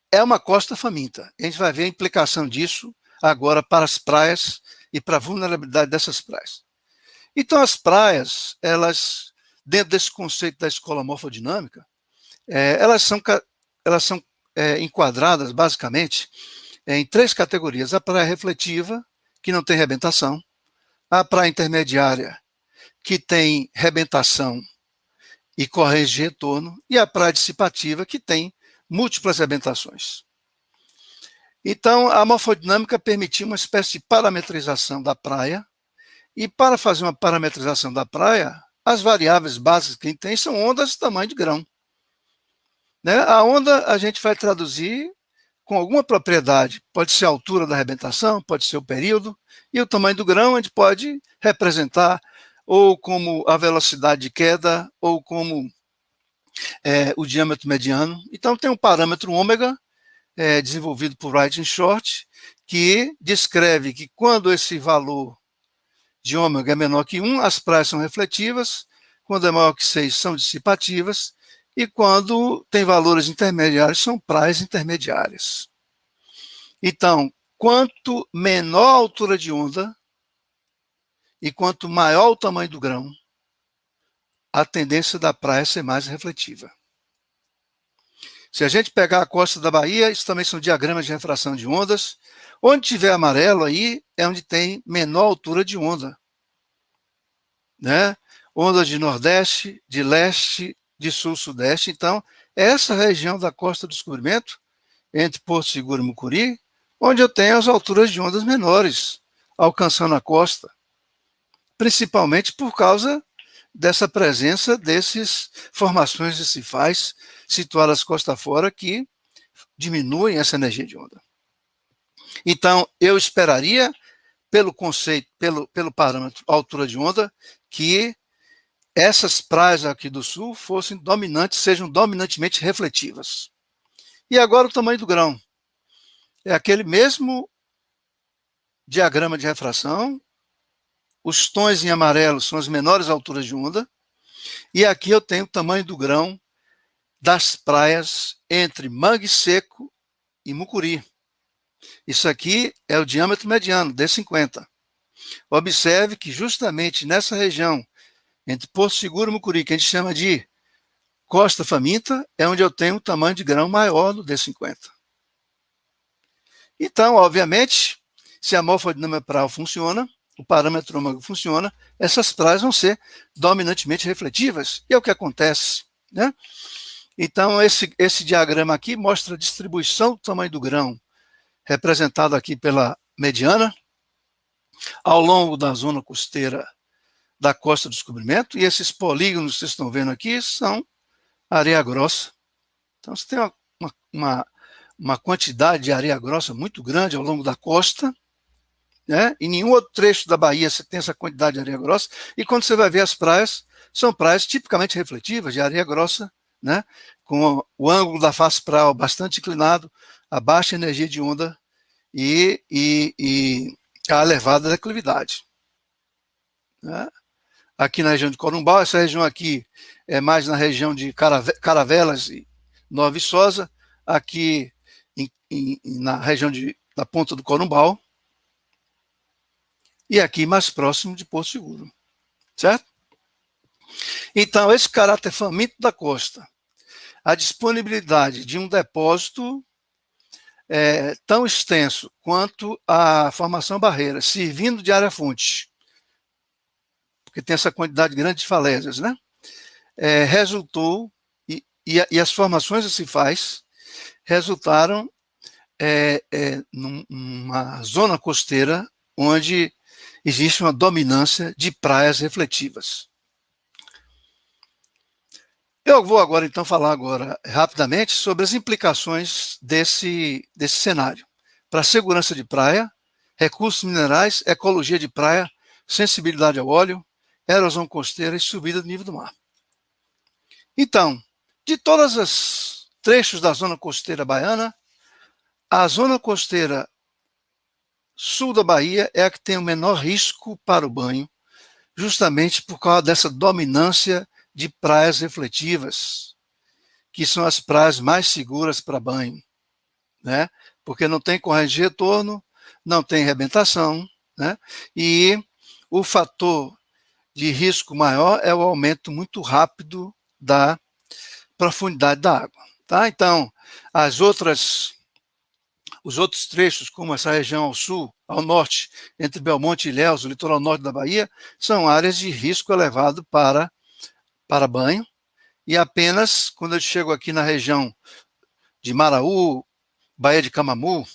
é uma costa faminta. A gente vai ver a implicação disso agora para as praias e para a vulnerabilidade dessas praias. Então, as praias, elas, dentro desse conceito da escola morfodinâmica, elas são enquadradas, basicamente, em 3 categorias. A praia refletiva, que não tem rebentação, a praia intermediária, que tem rebentação e corrente de retorno, e a praia dissipativa, que tem múltiplas rebentações. Então, a morfodinâmica permitiu uma espécie de parametrização da praia, e para fazer uma parametrização da praia, as variáveis básicas que a gente tem são ondas de tamanho de grão. Né? A onda a gente vai traduzir com alguma propriedade, pode ser a altura da arrebentação, pode ser o período, e o tamanho do grão a gente pode representar ou como a velocidade de queda, ou como o diâmetro mediano. Então tem um parâmetro ômega, desenvolvido por Wright e Short, que descreve que quando esse valor de ômega é menor que 1, as praias são refletivas, quando é maior que 6, são dissipativas, e quando tem valores intermediários, são praias intermediárias. Então, quanto menor a altura de onda e quanto maior o tamanho do grão, a tendência da praia é ser mais refletiva. Se a gente pegar a costa da Bahia, isso também são diagramas de refração de ondas. Onde tiver amarelo aí, é onde tem menor altura de onda. Né? Onda de nordeste, de leste, de sul-sudeste. Então, essa região da costa do descobrimento, entre Porto Seguro e Mucuri, onde eu tenho as alturas de ondas menores, alcançando a costa, principalmente por causa dessa presença dessas formações recifais situadas costa fora que diminuem essa energia de onda. Então, eu esperaria pelo conceito, pelo parâmetro altura de onda, que essas praias aqui do sul fossem dominantes, sejam dominantemente refletivas. E agora o tamanho do grão. É aquele mesmo diagrama de refração, os tons em amarelo são as menores alturas de onda, e aqui eu tenho o tamanho do grão das praias entre Mangue Seco e Mucuri. Isso aqui é o diâmetro mediano, D50. Observe que justamente nessa região, entre Porto Seguro e Mucuri, que a gente chama de Costa Faminta, é onde eu tenho um tamanho de grão maior do D50. Então, obviamente, se a morfodinâmica praial funciona, o parâmetro ômega funciona, essas praias vão ser dominantemente refletivas, e é o que acontece, né? Então, esse diagrama aqui mostra a distribuição do tamanho do grão, representado aqui pela mediana, ao longo da zona costeira da costa do descobrimento, e esses polígonos que vocês estão vendo aqui são areia grossa. Então, você tem uma quantidade de areia grossa muito grande ao longo da costa, né? Em nenhum outro trecho da Bahia você tem essa quantidade de areia grossa, e quando você vai ver as praias, são praias tipicamente refletivas, de areia grossa, né? Com o ângulo da face praial bastante inclinado, a baixa energia de onda e a elevada declividade, né? Aqui na região de Corumbau, essa região aqui é mais na região de Caravelas e Nova Viçosa, aqui na região da Ponta do Corumbau, e aqui mais próximo de Porto Seguro, certo? Então, esse caráter faminto da costa, a disponibilidade de um depósito tão extenso quanto a formação barreira, servindo de área-fonte, porque tem essa quantidade grande de falésias, né? Resultou, e as formações que se faz, resultaram numa zona costeira onde existe uma dominância de praias refletivas. Eu vou agora, então, falar rapidamente sobre as implicações desse cenário para a segurança de praia, recursos minerais, ecologia de praia, sensibilidade ao óleo, erosão costeira e subida do nível do mar. Então, de todos os trechos da zona costeira baiana, a zona costeira sul da Bahia é a que tem o menor risco para o banho, justamente por causa dessa dominância de praias refletivas, que são as praias mais seguras para banho, né? Porque não tem corrente de retorno, não tem rebentação, né? E o fator de risco maior é o aumento muito rápido da profundidade da água, tá? Então, os outros trechos, como essa região ao sul, ao norte, entre Belmonte e Ilhéus, o litoral norte da Bahia, são áreas de risco elevado para banho, e apenas quando eu chego aqui na região de Maraú, Baía de Camamu,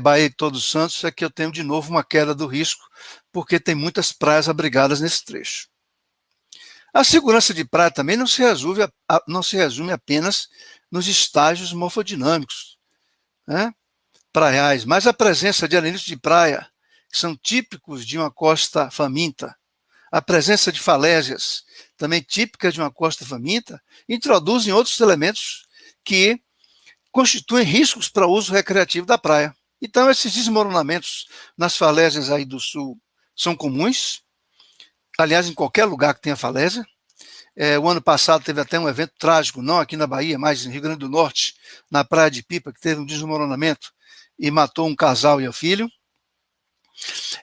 Baía de Todos os Santos, é que eu tenho de novo uma queda do risco, porque tem muitas praias abrigadas nesse trecho. A segurança de praia também não se resume apenas nos estágios morfodinâmicos, né, praiais, mas a presença de areniscos de praia, que são típicos de uma costa faminta, a presença de falésias, também típicas de uma costa faminta, introduzem outros elementos que constituem riscos para o uso recreativo da praia. Então, esses desmoronamentos nas falésias aí do sul são comuns, aliás, em qualquer lugar que tenha falésia. O ano passado teve até um evento trágico, não aqui na Bahia, mas no Rio Grande do Norte, na Praia de Pipa, que teve um desmoronamento e matou um casal e o filho.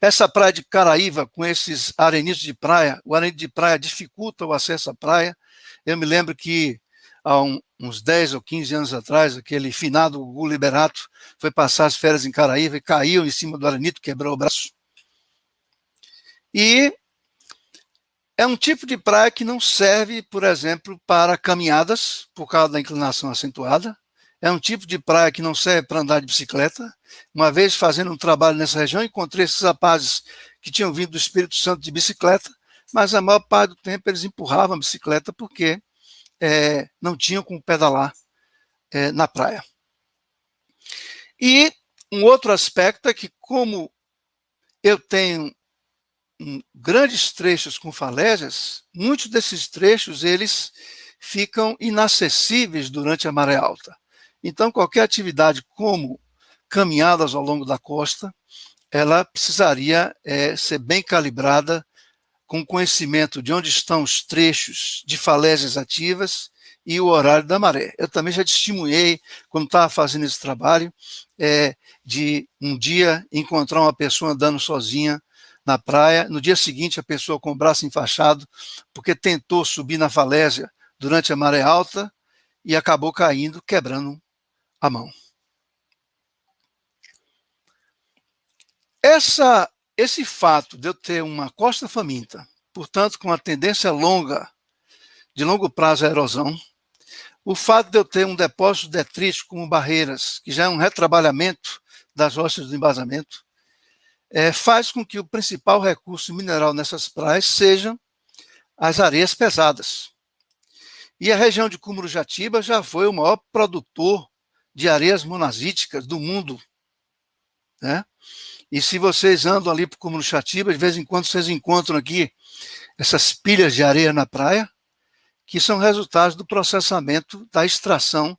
Essa praia de Caraíva, com esses areniscos de praia, o arenito de praia dificulta o acesso à praia. Eu me lembro que há uns 10 ou 15 anos atrás, aquele finado Gugu Liberato foi passar as férias em Caraíva e caiu em cima do arenito, quebrou o braço. E é um tipo de praia que não serve, por exemplo, para caminhadas, por causa da inclinação acentuada. É um tipo de praia que não serve para andar de bicicleta. Uma vez fazendo um trabalho nessa região, encontrei esses rapazes que tinham vindo do Espírito Santo de bicicleta, mas a maior parte do tempo eles empurravam a bicicleta porque não tinham como pedalar na praia. E um outro aspecto é que, como eu tenho grandes trechos com falésias, muitos desses trechos eles ficam inacessíveis durante a maré alta. Então, qualquer atividade como caminhadas ao longo da costa, ela precisaria ser bem calibrada, com conhecimento de onde estão os trechos de falésias ativas e o horário da maré. Eu também já testemunhei, quando estava fazendo esse trabalho, de um dia encontrar uma pessoa andando sozinha na praia, no dia seguinte a pessoa com o braço enfaixado, porque tentou subir na falésia durante a maré alta e acabou caindo, quebrando a mão. Esse fato de eu ter uma costa faminta, portanto com uma tendência de longo prazo à erosão, o fato de eu ter um depósito detrítico como barreiras, que já é um retrabalhamento das rochas do embasamento, faz com que o principal recurso mineral nessas praias sejam as areias pesadas. E a região de Cumurujatiba já foi o maior produtor de areias monazíticas do mundo, né? E se vocês andam ali para o Cumurujatiba, de vez em quando vocês encontram aqui essas pilhas de areia na praia, que são resultados do processamento da extração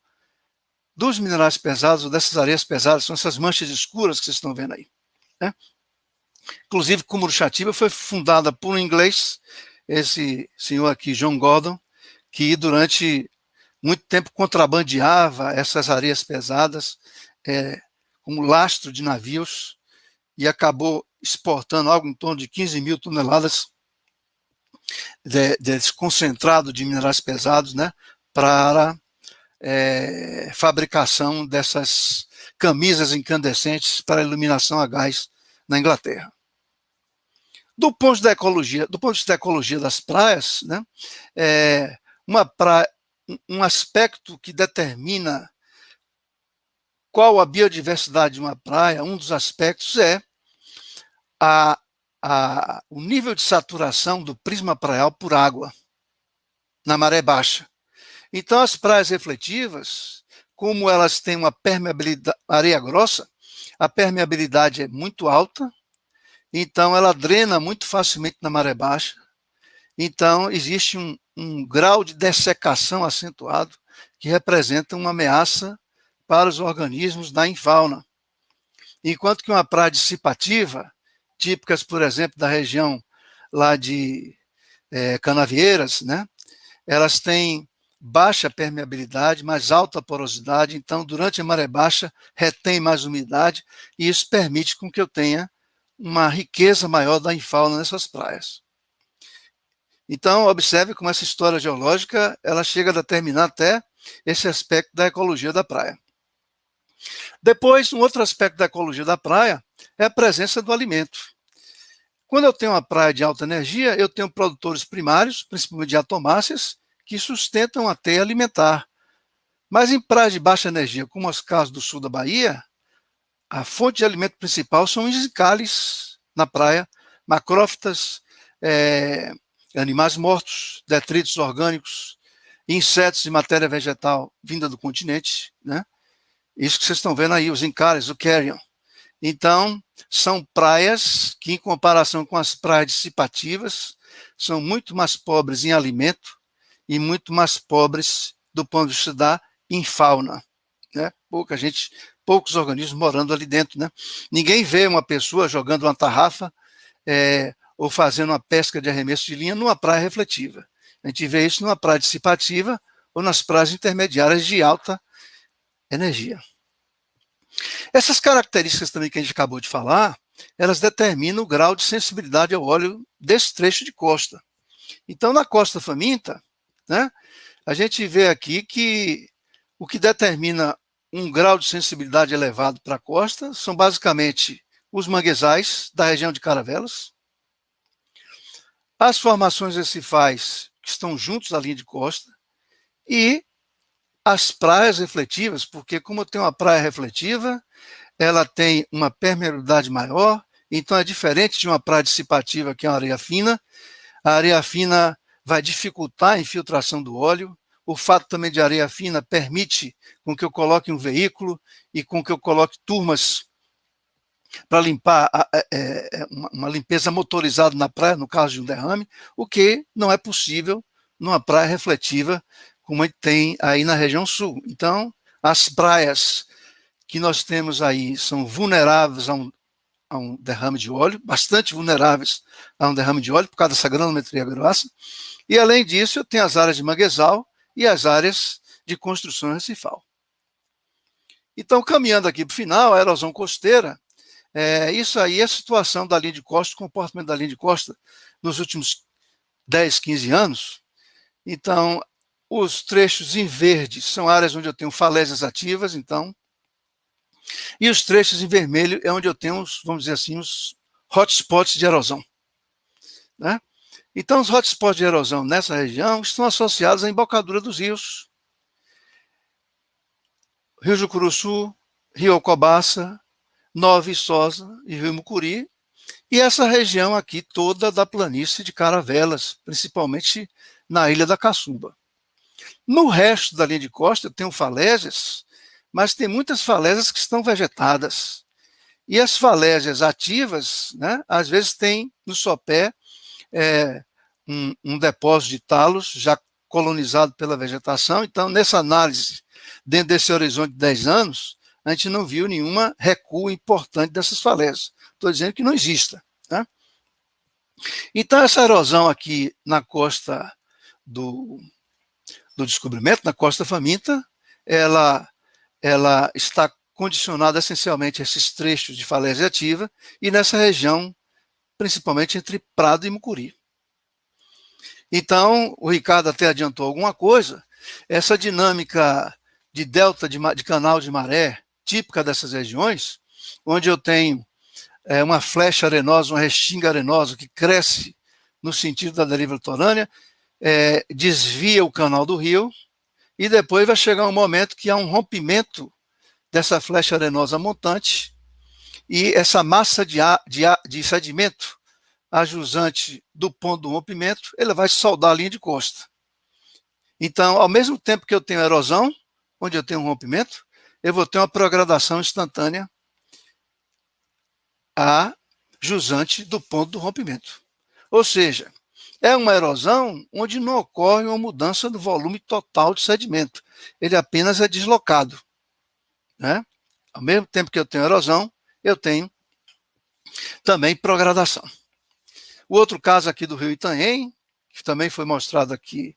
dos minerais pesados, ou dessas areias pesadas, são essas manchas escuras que vocês estão vendo aí, né? Inclusive, Cumurujatiba foi fundada por um inglês, esse senhor aqui, John Gordon, que durante muito tempo contrabandeava essas areias pesadas como lastro de navios e acabou exportando algo em torno de 15 mil toneladas desse concentrado de minerais pesados, né, para fabricação dessas camisas incandescentes para iluminação a gás na Inglaterra. Do ponto de vista da ecologia das praias, né, um aspecto que determina qual a biodiversidade de uma praia, um dos aspectos é o nível de saturação do prisma praial por água na maré baixa. Então, as praias refletivas, como elas têm uma permeabilidade, areia grossa, a permeabilidade é muito alta, então ela drena muito facilmente na maré baixa. Então, existe um grau de dessecação acentuado que representa uma ameaça para os organismos da infauna. Enquanto que uma praia dissipativa, típicas, por exemplo, da região lá de Canavieiras, né, elas têm baixa permeabilidade, mais alta porosidade, então durante a maré baixa retém mais umidade e isso permite com que eu tenha uma riqueza maior da infauna nessas praias. Então, observe como essa história geológica ela chega a determinar até esse aspecto da ecologia da praia. Depois, um outro aspecto da ecologia da praia é a presença do alimento. Quando eu tenho uma praia de alta energia, eu tenho produtores primários, principalmente de atomáceas, que sustentam a teia alimentar. Mas em praias de baixa energia, como os casos do sul da Bahia, a fonte de alimento principal são os encalhes na praia, macrófitas, animais mortos, detritos orgânicos, insetos e matéria vegetal vinda do continente, né? Isso que vocês estão vendo aí, os encalhes, o carrion. Então, são praias que, em comparação com as praias dissipativas, são muito mais pobres em alimento e muito mais pobres do ponto de vista da infauna, né? Poucos organismos morando ali dentro, né? Ninguém vê uma pessoa jogando uma tarrafa ou fazendo uma pesca de arremesso de linha numa praia refletiva. A gente vê isso numa praia dissipativa ou nas praias intermediárias de alta energia. Essas características também que a gente acabou de falar, elas determinam o grau de sensibilidade ao óleo desse trecho de costa. Então, na costa faminta, né, a gente vê aqui que o que determina um grau de sensibilidade elevado para a costa são basicamente os manguezais da região de Caravelas, as formações recifais que estão juntos à linha de costa e as praias refletivas, porque como eu tenho uma praia refletiva, ela tem uma permeabilidade maior, então é diferente de uma praia dissipativa, que é uma areia fina. A areia fina vai dificultar a infiltração do óleo. O fato também de areia fina permite com que eu coloque um veículo e com que eu coloque turmas para limpar uma limpeza motorizada na praia, no caso de um derrame, o que não é possível numa praia refletiva como a gente tem aí na região sul. Então, as praias que nós temos aí são vulneráveis a um derrame de óleo, bastante vulneráveis a um derrame de óleo por causa dessa granometria grossa. E, além disso, eu tenho as áreas de manguezal e as áreas de construção recifal. Então, caminhando aqui para o final, a erosão costeira, isso aí é a situação da linha de costa, o comportamento da linha de costa nos últimos 10, 15 anos. Então, os trechos em verde são áreas onde eu tenho falésias ativas, então, e os trechos em vermelho é onde eu tenho, vamos dizer assim, os hotspots de erosão, né? Então, os hotspots de erosão nessa região estão associados à embocadura dos rios. Rio Jucuruçu, Rio Alcobaça, Nova Viçosa e Rio Mucuri, e essa região aqui toda da planície de Caravelas, principalmente na Ilha da Caçumba. No resto da linha de costa eu tenho falésias, mas tem muitas falésias que estão vegetadas. E as falésias ativas, né, às vezes tem no sopé um depósito de talos já colonizado pela vegetação. Então, nessa análise, dentro desse horizonte de 10 anos, a gente não viu nenhuma recuo importante dessas falésias. Estou dizendo que não exista, né? Então, essa erosão aqui na costa do Descobrimento, na costa faminta, ela está condicionada essencialmente a esses trechos de falésia ativa e nessa região, principalmente entre Prado e Mucuri. Então, o Ricardo até adiantou alguma coisa, essa dinâmica de delta de canal de maré, típica dessas regiões, onde eu tenho uma flecha arenosa, uma restinga arenosa que cresce no sentido da deriva litorânea, desvia o canal do rio, e depois vai chegar um momento que há um rompimento dessa flecha arenosa montante, e essa massa de sedimento ajusante do ponto do rompimento, ele vai soldar a linha de costa. Então, ao mesmo tempo que eu tenho erosão, onde eu tenho um rompimento, eu vou ter uma progradação instantânea a jusante do ponto do rompimento. Ou seja, é uma erosão onde não ocorre uma mudança do volume total de sedimento. Ele apenas é deslocado, né? Ao mesmo tempo que eu tenho erosão, eu tenho também progradação. O outro caso aqui do Rio Itanhem, que também foi mostrado aqui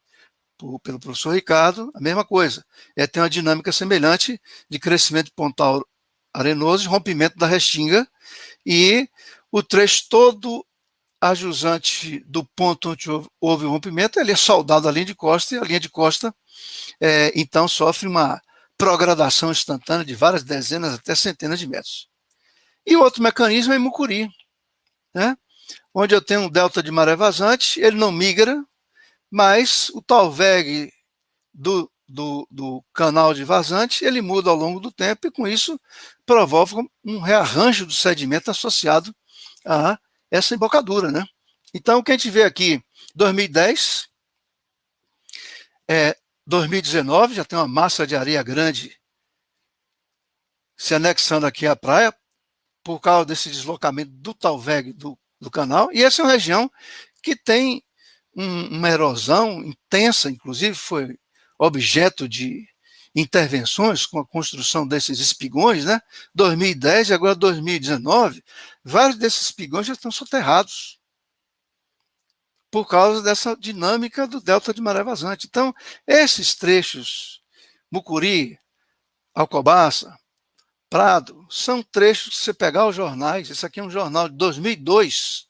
pelo professor Ricardo, a mesma coisa. Tem uma dinâmica semelhante de crescimento de pontal arenoso e rompimento da restinga, e o trecho todo ajusante do ponto onde houve o rompimento, ele é soldado à linha de costa, e a linha de costa, então, sofre uma progradação instantânea de várias dezenas até centenas de metros. E o outro mecanismo é em Mucuri, né? Onde eu tenho um delta de maré vazante, ele não migra, mas o talveg do canal de vazante, ele muda ao longo do tempo e, com isso, provoca um rearranjo do sedimento associado a essa embocadura, né? Então, o que a gente vê aqui, 2010, 2019, já tem uma massa de areia grande se anexando aqui à praia, por causa desse deslocamento do talveg do canal, e essa é uma região que tem uma erosão intensa, inclusive foi objeto de intervenções com a construção desses espigões, né? 2010 e agora 2019, vários desses espigões já estão soterrados por causa dessa dinâmica do delta de maré vazante. Então, esses trechos, Mucuri, Alcobaça, Prado, são trechos que você pegar os jornais, esse aqui é um jornal de 2002,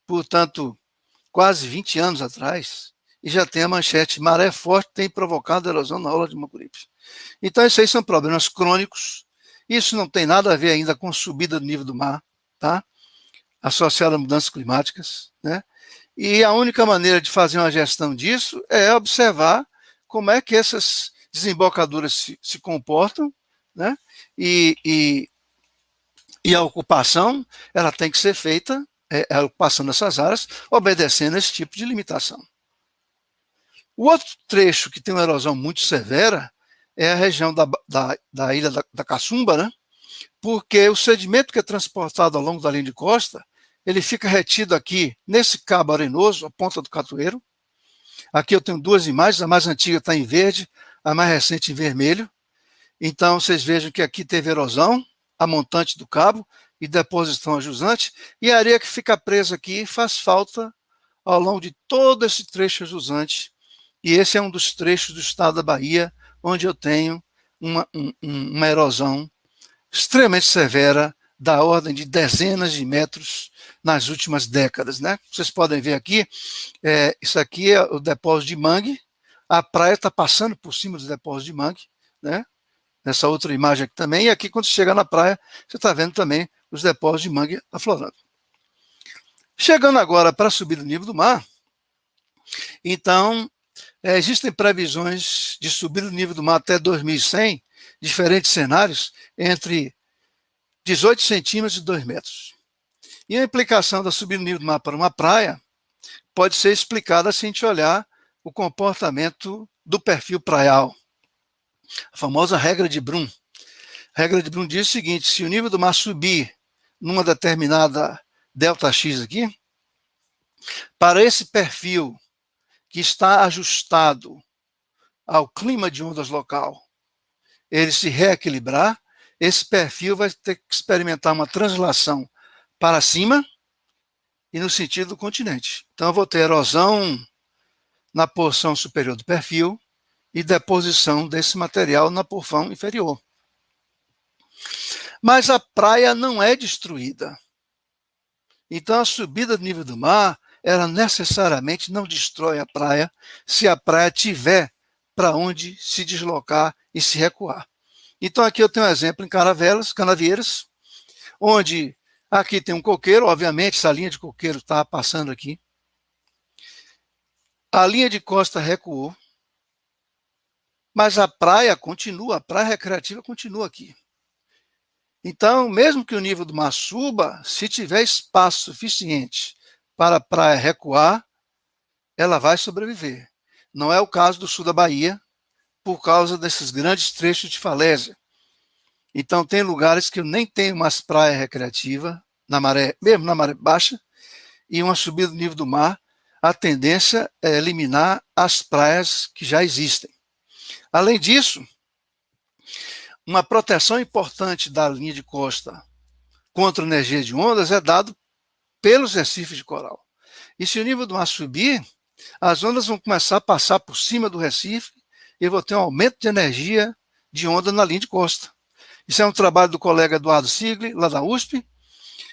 portanto, quase 20 anos atrás, e já tem a manchete: maré forte tem provocado erosão na orla de Mucuripe. Então, esses aí são problemas crônicos, isso não tem nada a ver ainda com subida do nível do mar, tá? Associada a mudanças climáticas, né? E a única maneira de fazer uma gestão disso é observar como é que essas desembocaduras se comportam, né? E a ocupação, ela tem que ser feita, a ocupação dessas áreas, obedecendo a esse tipo de limitação. O outro trecho que tem uma erosão muito severa é a região da ilha da Caçumba, né? porque o sedimento que é transportado ao longo da linha de costa, ele fica retido aqui, nesse cabo arenoso, a ponta do Catoeiro. Aqui eu tenho duas imagens, a mais antiga está em verde, a mais recente em vermelho. Então, vocês vejam que aqui teve erosão, a montante do cabo e deposição a jusante, e a areia que fica presa aqui faz falta ao longo de todo esse trecho a jusante. E esse é um dos trechos do estado da Bahia, onde eu tenho uma erosão extremamente severa, da ordem de dezenas de metros nas últimas décadas, né? Vocês podem ver aqui, isso aqui é o depósito de mangue, a praia está passando por cima do depósito de mangue, né? Nessa outra imagem aqui também, e aqui quando você chega na praia, você está vendo também os depósitos de mangue aflorando. Chegando agora para a subida do nível do mar, então, existem previsões de subida do nível do mar até 2100, diferentes cenários, entre 18 centímetros e 2 metros. E a implicação da subida do nível do mar para uma praia pode ser explicada se a gente olhar o comportamento do perfil praial. A famosa regra de Brum. A regra de Brum diz o seguinte: se o nível do mar subir numa determinada ΔX aqui, para esse perfil que está ajustado ao clima de ondas local, ele se reequilibrar, esse perfil vai ter que experimentar uma translação para cima e no sentido do continente. Então, eu vou ter erosão na porção superior do perfil e deposição desse material na porção inferior. Mas a praia não é destruída. Então, a subida do nível do mar, ela necessariamente não destrói a praia se a praia tiver para onde se deslocar e se recuar. Então, aqui eu tenho um exemplo em Canavieiras, onde aqui tem um coqueiro, obviamente, essa linha de coqueiro está passando aqui. A linha de costa recuou, mas a praia continua, a praia recreativa continua aqui. Então, mesmo que o nível do mar suba, se tiver espaço suficiente para a praia recuar, ela vai sobreviver. Não é o caso do sul da Bahia, por causa desses grandes trechos de falésia. Então, tem lugares que eu nem tenho mais praia recreativa, mesmo na maré baixa, e uma subida do nível do mar, a tendência é eliminar as praias que já existem. Além disso, uma proteção importante da linha de costa contra a energia de ondas é dado pelos recifes de coral. E se o nível do mar subir, as ondas vão começar a passar por cima do recife e eu vou ter um aumento de energia de onda na linha de costa. Isso é um trabalho do colega Eduardo Sigli, lá da USP.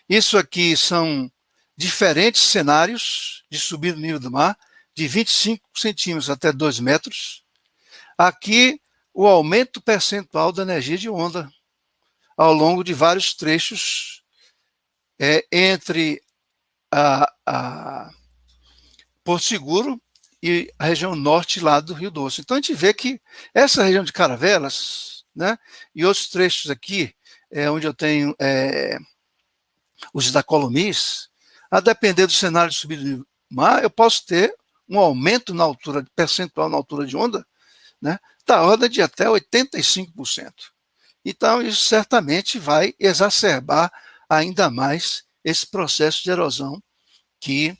Isso aqui são diferentes cenários de subida do nível do mar, de 25 centímetros até 2 metros. Aqui, o aumento percentual da energia de onda ao longo de vários trechos entre Porto Seguro e a região norte lá do Rio Doce. Então, a gente vê que essa região de Caravelas, né, e outros trechos aqui, onde eu tenho os da Colomis, a depender do cenário de subida do mar, eu posso ter um aumento na altura, percentual na altura de onda, né, da ordem de até 85%. Então, isso certamente vai exacerbar ainda mais esse processo de erosão que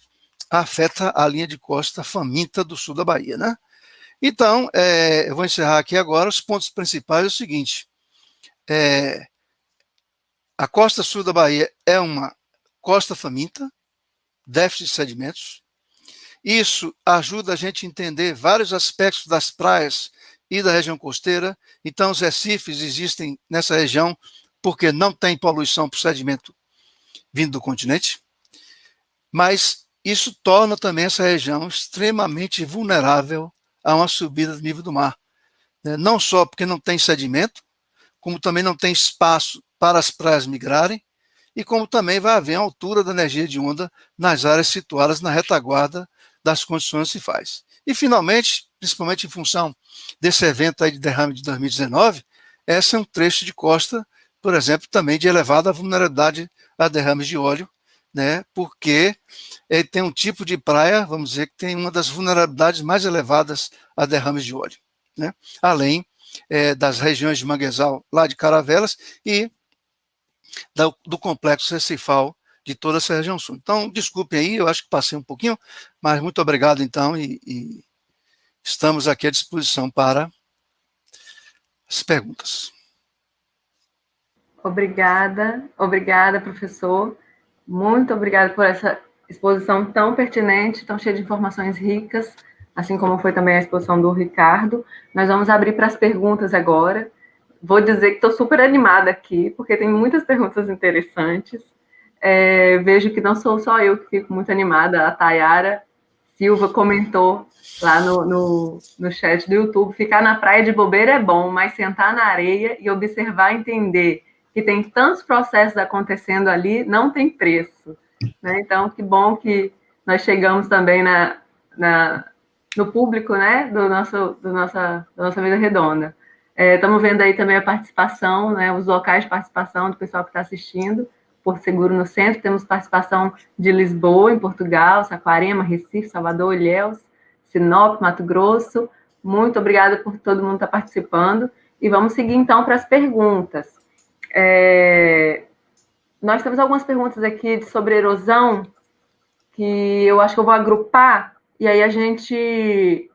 afeta a linha de costa faminta do sul da Bahia, né? Então, eu vou encerrar aqui agora. Os pontos principais é o seguinte: a costa sul da Bahia é uma costa faminta, déficit de sedimentos. Isso ajuda a gente a entender vários aspectos das praias e da região costeira. Então, os recifes existem nessa região porque não tem poluição por sedimento vindo do continente, mas isso torna também essa região extremamente vulnerável a uma subida do nível do mar. Não só porque não tem sedimento, como também não tem espaço para as praias migrarem, e como também vai haver uma altura da energia de onda nas áreas situadas na retaguarda das condições que se faz. E, finalmente, principalmente em função desse evento aí de derrame de 2019, esse é um trecho de costa, por exemplo, também de elevada vulnerabilidade a derrames de óleo, né, porque ele tem um tipo de praia, vamos dizer, que tem uma das vulnerabilidades mais elevadas a derrames de óleo, né, além das regiões de manguezal lá de Caravelas e do complexo recifal de toda essa região sul. Então, desculpem aí, eu acho que passei um pouquinho, mas muito obrigado, então, e estamos aqui à disposição para as perguntas. Obrigada, professor. Muito obrigada por essa exposição tão pertinente, tão cheia de informações ricas, assim como foi também a exposição do Ricardo. Nós vamos abrir para as perguntas agora. Vou dizer que estou super animada aqui, porque tem muitas perguntas interessantes. Vejo que não sou só eu que fico muito animada, a Tayara Silva comentou lá no chat do YouTube, ficar na praia de bobeira é bom, mas sentar na areia e observar e entender que tem tantos processos acontecendo ali, não tem preço. Né? Então, que bom que nós chegamos também no público, né, da nossa mesa redonda. Estamos vendo aí também a participação, né, os locais de participação do pessoal que está assistindo. Porto Seguro no centro, temos participação de Lisboa, em Portugal, Saquarema, Recife, Salvador, Ilhéus, Sinop, Mato Grosso. Muito obrigada por todo mundo estar participando. E vamos seguir, então, para as perguntas. Nós temos algumas perguntas aqui sobre erosão, que eu acho que eu vou agrupar, e aí a gente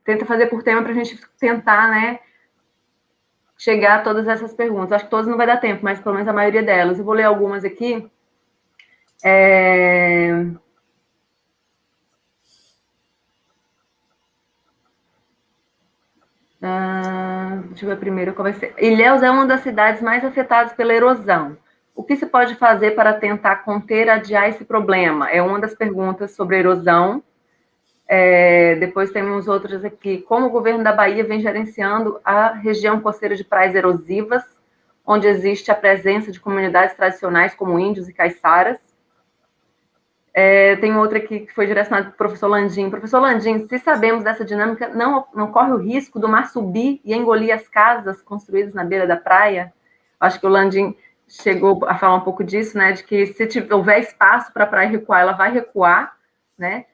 tenta fazer por tema para a gente tentar, né, chegar a todas essas perguntas. Acho que todas não vai dar tempo, mas pelo menos a maioria delas. Eu vou ler algumas aqui. Deixa eu ver primeiro qual vai ser. Ilhéus é uma das cidades mais afetadas pela erosão. O que se pode fazer para tentar conter, adiar esse problema? É uma das perguntas sobre erosão. Depois temos outras aqui. Como o governo da Bahia vem gerenciando a região costeira de praias erosivas, onde existe a presença de comunidades tradicionais como índios e caiçaras? Tem outra aqui que foi direcionada para o professor Landim. Professor Landim, se sabemos dessa dinâmica, não corre o risco do mar subir e engolir as casas construídas na beira da praia? Acho que o Landim chegou a falar um pouco disso, né? De que se houver espaço para a praia recuar, ela vai recuar, né?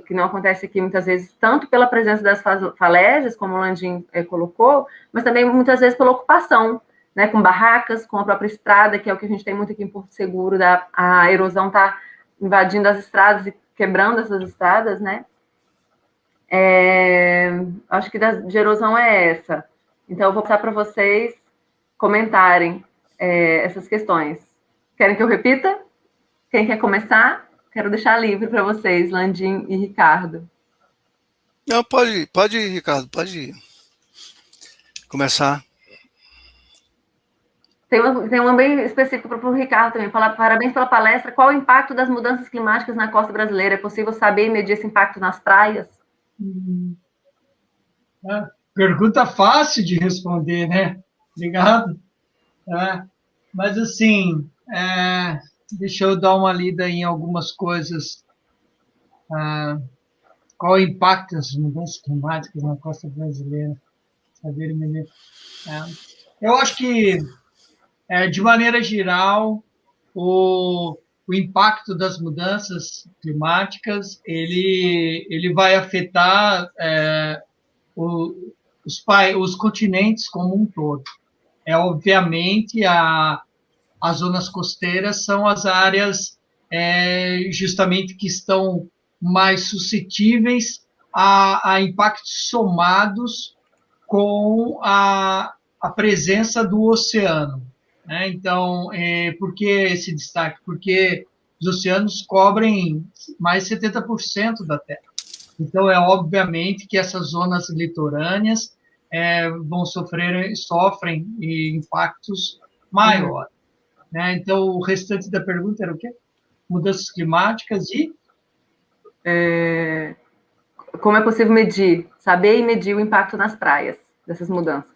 Que não acontece aqui muitas vezes, tanto pela presença das falésias, como o Landim colocou, mas também muitas vezes pela ocupação, né? Com barracas, com a própria estrada, que é o que a gente tem muito aqui em Porto Seguro, a erosão está invadindo as estradas e quebrando essas estradas, né? Acho que de erosão é essa. Então, eu vou passar para vocês comentarem essas questões. Querem que eu repita? Quem quer começar? Quero deixar livre para vocês, Landim e Ricardo. Não, pode ir, Ricardo, pode começar. Tem uma bem específica para o Ricardo também. Parabéns pela palestra. Qual o impacto das mudanças climáticas na costa brasileira? É possível saber e medir esse impacto nas praias? Pergunta fácil de responder, né? Obrigado. Mas, assim, deixa eu dar uma lida em algumas coisas. Qual o impacto das mudanças climáticas na costa brasileira? Saber medir. Eu acho que, de maneira geral, o impacto das mudanças climáticas ele vai afetar os continentes como um todo. Obviamente, as zonas costeiras são as áreas justamente que estão mais suscetíveis a impactos somados com a presença do oceano. Né? Então, por que esse destaque? Porque os oceanos cobrem mais de 70% da Terra. Então, obviamente que essas zonas litorâneas sofrem impactos maiores. Né? Então, o restante da pergunta era o quê? Mudanças climáticas e... Como é possível saber e medir o impacto nas praias dessas mudanças?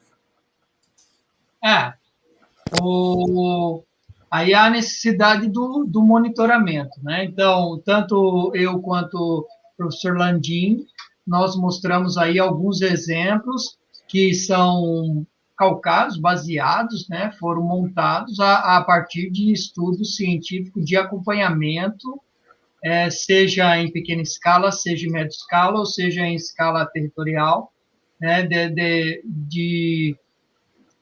Aí há a necessidade do monitoramento. Né? Então, tanto eu quanto o professor Landim, nós mostramos aí alguns exemplos que são calcados, baseados, né, foram montados a partir de estudos científicos de acompanhamento, seja em pequena escala, seja em média escala, ou seja em escala territorial, né,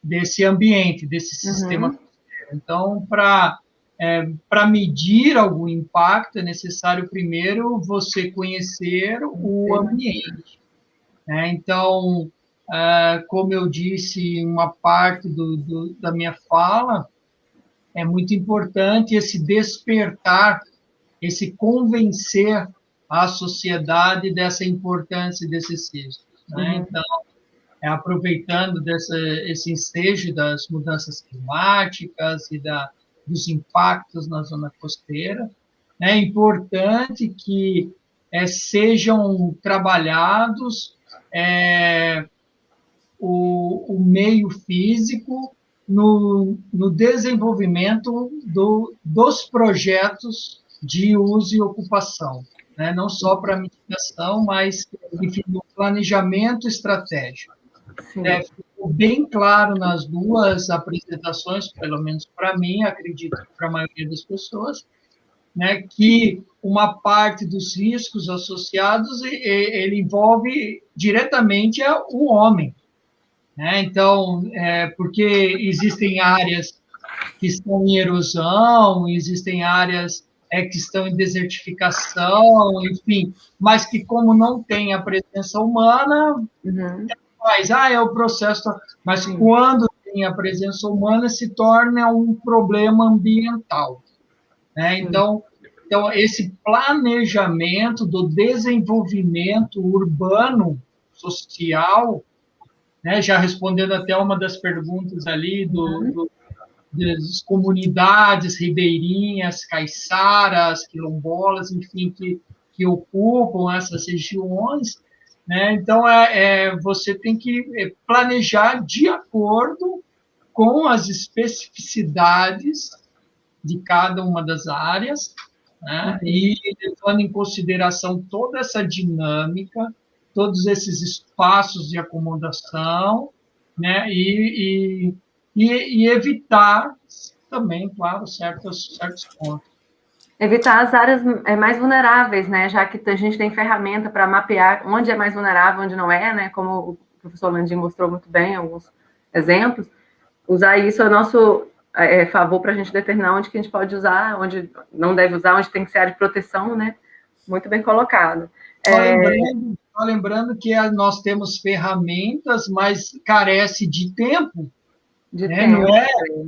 desse ambiente, desse sistema. Então, para medir algum impacto, é necessário primeiro você conhecer o ambiente, né? Então, como eu disse em uma parte da minha fala, é muito importante esse despertar, esse convencer a sociedade dessa importância desses riscos, né? Então, aproveitando esse ensejo das mudanças climáticas e dos impactos na zona costeira, é importante que sejam trabalhados o meio físico no desenvolvimento dos projetos de uso e ocupação, né? Não só para mitigação, mas, enfim, no planejamento estratégico. Ficou bem claro nas duas apresentações, pelo menos para mim, acredito que para a maioria das pessoas, né, que uma parte dos riscos associados ele envolve diretamente o homem, né? Então, porque existem áreas que estão em erosão, existem áreas que estão em desertificação, enfim, mas que como não tem a presença humana, é o processo, mas quando tem a presença humana se torna um problema ambiental, né? Então, esse planejamento do desenvolvimento urbano social, né, já respondendo até uma das perguntas ali das comunidades ribeirinhas, caiçaras, quilombolas, enfim, que ocupam essas regiões, né? Então, você tem que planejar de acordo com as especificidades de cada uma das áreas, né? E levando em consideração toda essa dinâmica, todos esses espaços de acomodação, né? E evitar também, claro, certos pontos. Evitar as áreas mais vulneráveis, né? Já que a gente tem ferramenta para mapear onde é mais vulnerável, onde não é, né? Como o professor Landim mostrou muito bem alguns exemplos. Usar isso a nosso favor para a gente determinar onde que a gente pode usar, onde não deve usar, onde tem que ser área de proteção, né? Muito bem colocado. Só lembrando que nós temos ferramentas, mas carece de tempo. Né?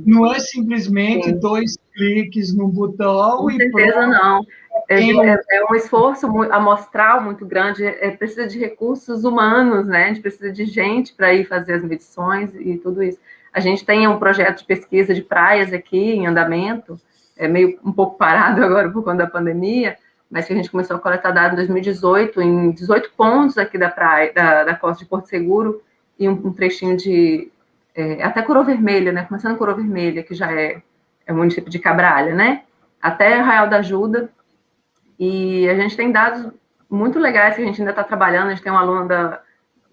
Não é simplesmente 2 cliques no botão. Com certeza não. É um esforço amostral muito grande, precisa de recursos humanos, né? A gente precisa de gente para ir fazer as medições e tudo isso. A gente tem um projeto de pesquisa de praias aqui em andamento, meio um pouco parado agora por conta da pandemia, mas que a gente começou a coletar dados em 2018, em 18 pontos aqui da praia, da costa de Porto Seguro, e um trechinho de até Coroa Vermelha, né? Começando Coroa Vermelha, que já é o município de Cabralha, né? Até Arraial da Ajuda. E a gente tem dados muito legais que a gente ainda está trabalhando. A gente tem um aluno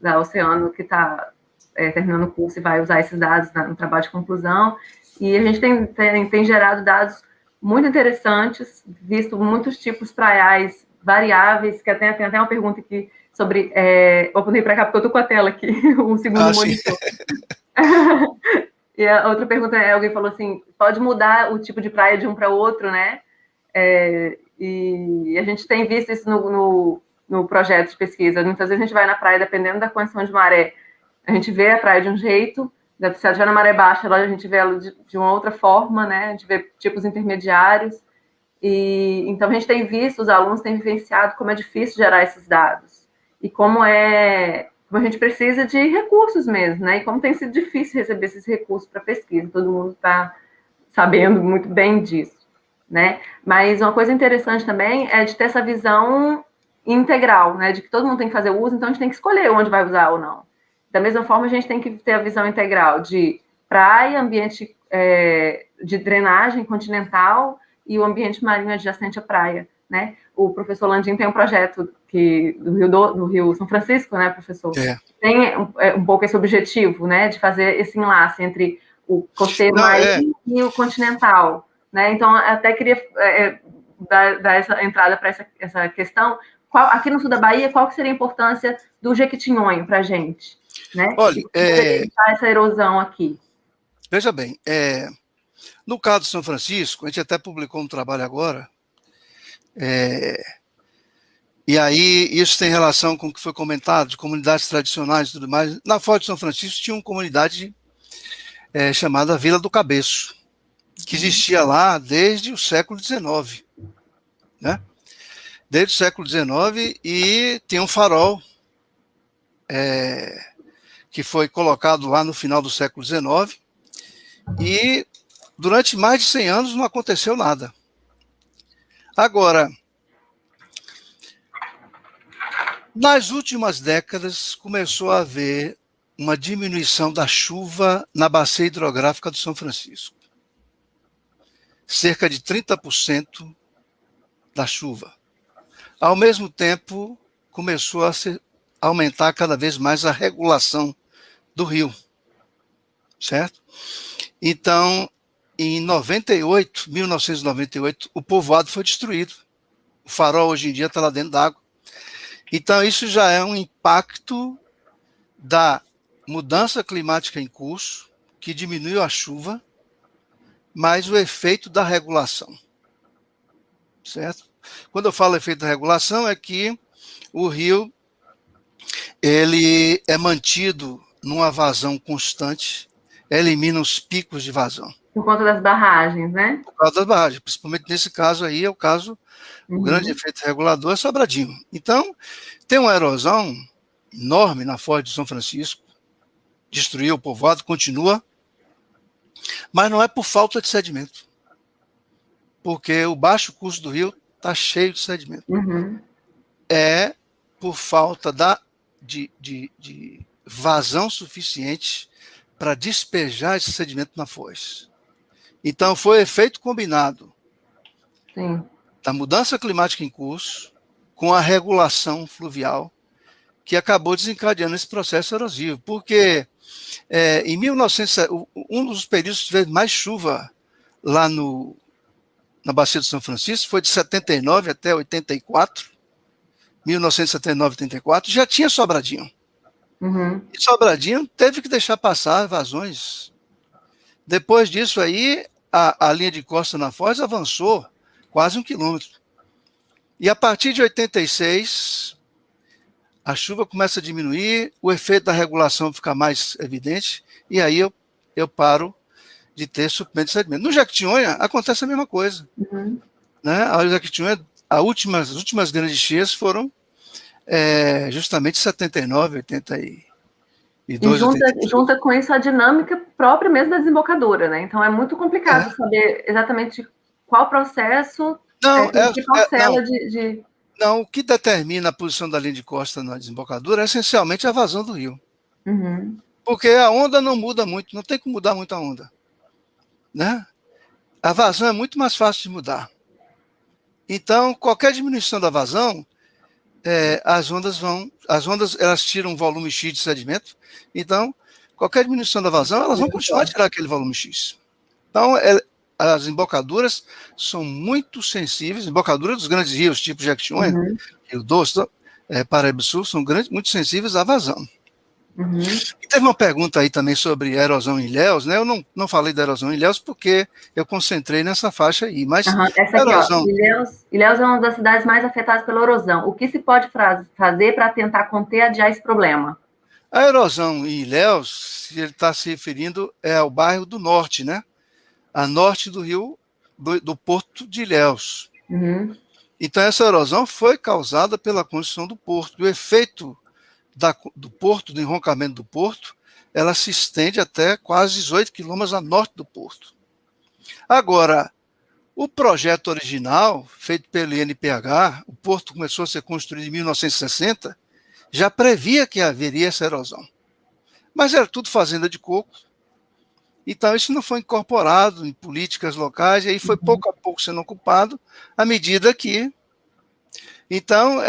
da Oceano que está terminando o curso e vai usar esses dados no trabalho de conclusão. E a gente tem gerado dados muito interessantes, visto muitos tipos praiais variáveis, que tem até uma pergunta aqui sobre... vou poder ir para cá, porque eu estou com a tela aqui, o segundo monitor. E a outra pergunta alguém falou assim, pode mudar o tipo de praia de um para outro, né? E a gente tem visto isso no projeto de pesquisa. Muitas vezes a gente vai na praia, dependendo da condição de maré, a gente vê a praia de um jeito, se ela estiver na maré baixa, a gente vê ela de uma outra forma, né? A gente vê tipos intermediários. E então a gente tem visto, os alunos têm vivenciado como é difícil gerar esses dados. E como a gente precisa de recursos mesmo, né? E como tem sido difícil receber esses recursos para pesquisa, todo mundo está sabendo muito bem disso, né? Mas uma coisa interessante também é de ter essa visão integral, né? De que todo mundo tem que fazer uso, então a gente tem que escolher onde vai usar ou não. Da mesma forma, a gente tem que ter a visão integral de praia, ambiente de drenagem continental e o ambiente marinho adjacente à praia, né? O professor Landim tem um projeto do Rio São Francisco, né, professor? Tem um pouco esse objetivo, né, de fazer esse enlace entre o costeiro marinho e o continental, né? Então, até queria dar essa entrada para essa questão. Aqui no sul da Bahia, qual que seria a importância do jequitinhonho para a gente? Né? Olha, evitar essa erosão aqui. Veja bem, No caso de São Francisco, a gente até publicou um trabalho agora, e aí isso tem relação com o que foi comentado, de comunidades tradicionais e tudo mais. Na Foz de São Francisco tinha uma comunidade chamada Vila do Cabeço, que existia lá desde o século XIX, né? Desde o século XIX, e tem um farol que foi colocado lá no final do século XIX, e durante mais de 100 anos não aconteceu nada. Agora, nas últimas décadas, começou a haver uma diminuição da chuva na bacia hidrográfica do São Francisco. Cerca de 30% da chuva. Ao mesmo tempo, começou a aumentar cada vez mais a regulação do rio, certo? Então, em 1998, o povoado foi destruído. O farol hoje em dia está lá dentro d'água. Então, isso já é um impacto da mudança climática em curso, que diminuiu a chuva, mas o efeito da regulação, certo? Quando eu falo efeito da regulação, é que o rio ele é mantido numa vazão constante, elimina os picos de vazão. Por conta das barragens, né? Por causa das barragens, principalmente nesse caso aí, é o caso, o grande efeito regulador é Sobradinho. Então, tem uma erosão enorme na Foz de São Francisco, destruiu o povoado, continua, mas não é por falta de sedimento, porque o baixo curso do rio está cheio de sedimento. É por falta de vazão suficiente para despejar esse sedimento na foz. Então, foi efeito combinado da mudança climática em curso com a regulação fluvial que acabou desencadeando esse processo erosivo, porque em 1900, um dos períodos que teve mais chuva lá na Bacia do São Francisco foi de 79 até 84, 1979 e 84, já tinha Sobradinho. E Sobradinho teve que deixar passar vazões. Depois disso aí, a linha de costa na Foz avançou quase 1 quilômetro. E a partir de 86, a chuva começa a diminuir, o efeito da regulação fica mais evidente, e aí eu paro de ter suprimento de sedimento. No Jequitinhonha, acontece a mesma coisa. Né? A Jequitinhonha, as últimas grandes cheias foram justamente 79, 82. E junta com isso a dinâmica própria mesmo da desembocadura, né? Então é muito complicado saber exatamente qual processo, que parcela de... Não, o que determina a posição da linha de costa na desembocadura é essencialmente a vazão do rio. Porque a onda não muda muito, não tem como mudar muito a onda. Né? A vazão é muito mais fácil de mudar. Então, qualquer diminuição da vazão, as ondas elas tiram um volume X de sedimento, então, qualquer diminuição da vazão, elas vão continuar a tirar aquele volume X. Então, as embocaduras são muito sensíveis, embocaduras dos grandes rios, tipo Jequitinhonha, Rio Doce, Paraíba Sul, são muito sensíveis à vazão. E teve uma pergunta aí também sobre erosão em Ilhéus, né? Eu não falei da erosão em Ilhéus porque eu concentrei nessa faixa aí, mas essa aqui, erosão... Ilhéus é uma das cidades mais afetadas pela erosão. O que se pode fazer para tentar conter e adiar esse problema? A erosão em Ilhéus, ele está se referindo ao bairro do Norte, né? A norte do rio, do Porto de Ilhéus. Então, essa erosão foi causada pela construção do porto. O efeito do porto, do enroncamento do porto, ela se estende até quase 18 quilômetros a norte do porto. Agora, o projeto original, feito pelo INPH, o porto começou a ser construído em 1960, já previa que haveria essa erosão. Mas era tudo fazenda de coco, então isso não foi incorporado em políticas locais, e aí foi pouco a pouco sendo ocupado, à medida que... Então,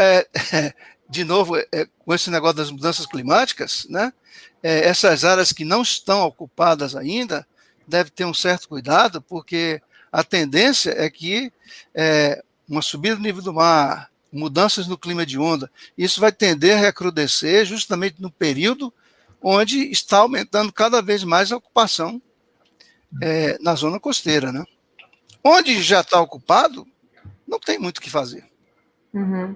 de novo, com esse negócio das mudanças climáticas, né, essas áreas que não estão ocupadas ainda, devem ter um certo cuidado, porque a tendência é que uma subida do nível do mar, mudanças no clima de onda, isso vai tender a recrudescer justamente no período onde está aumentando cada vez mais a ocupação na zona costeira, né? Onde já está ocupado, não tem muito o que fazer. Uhum.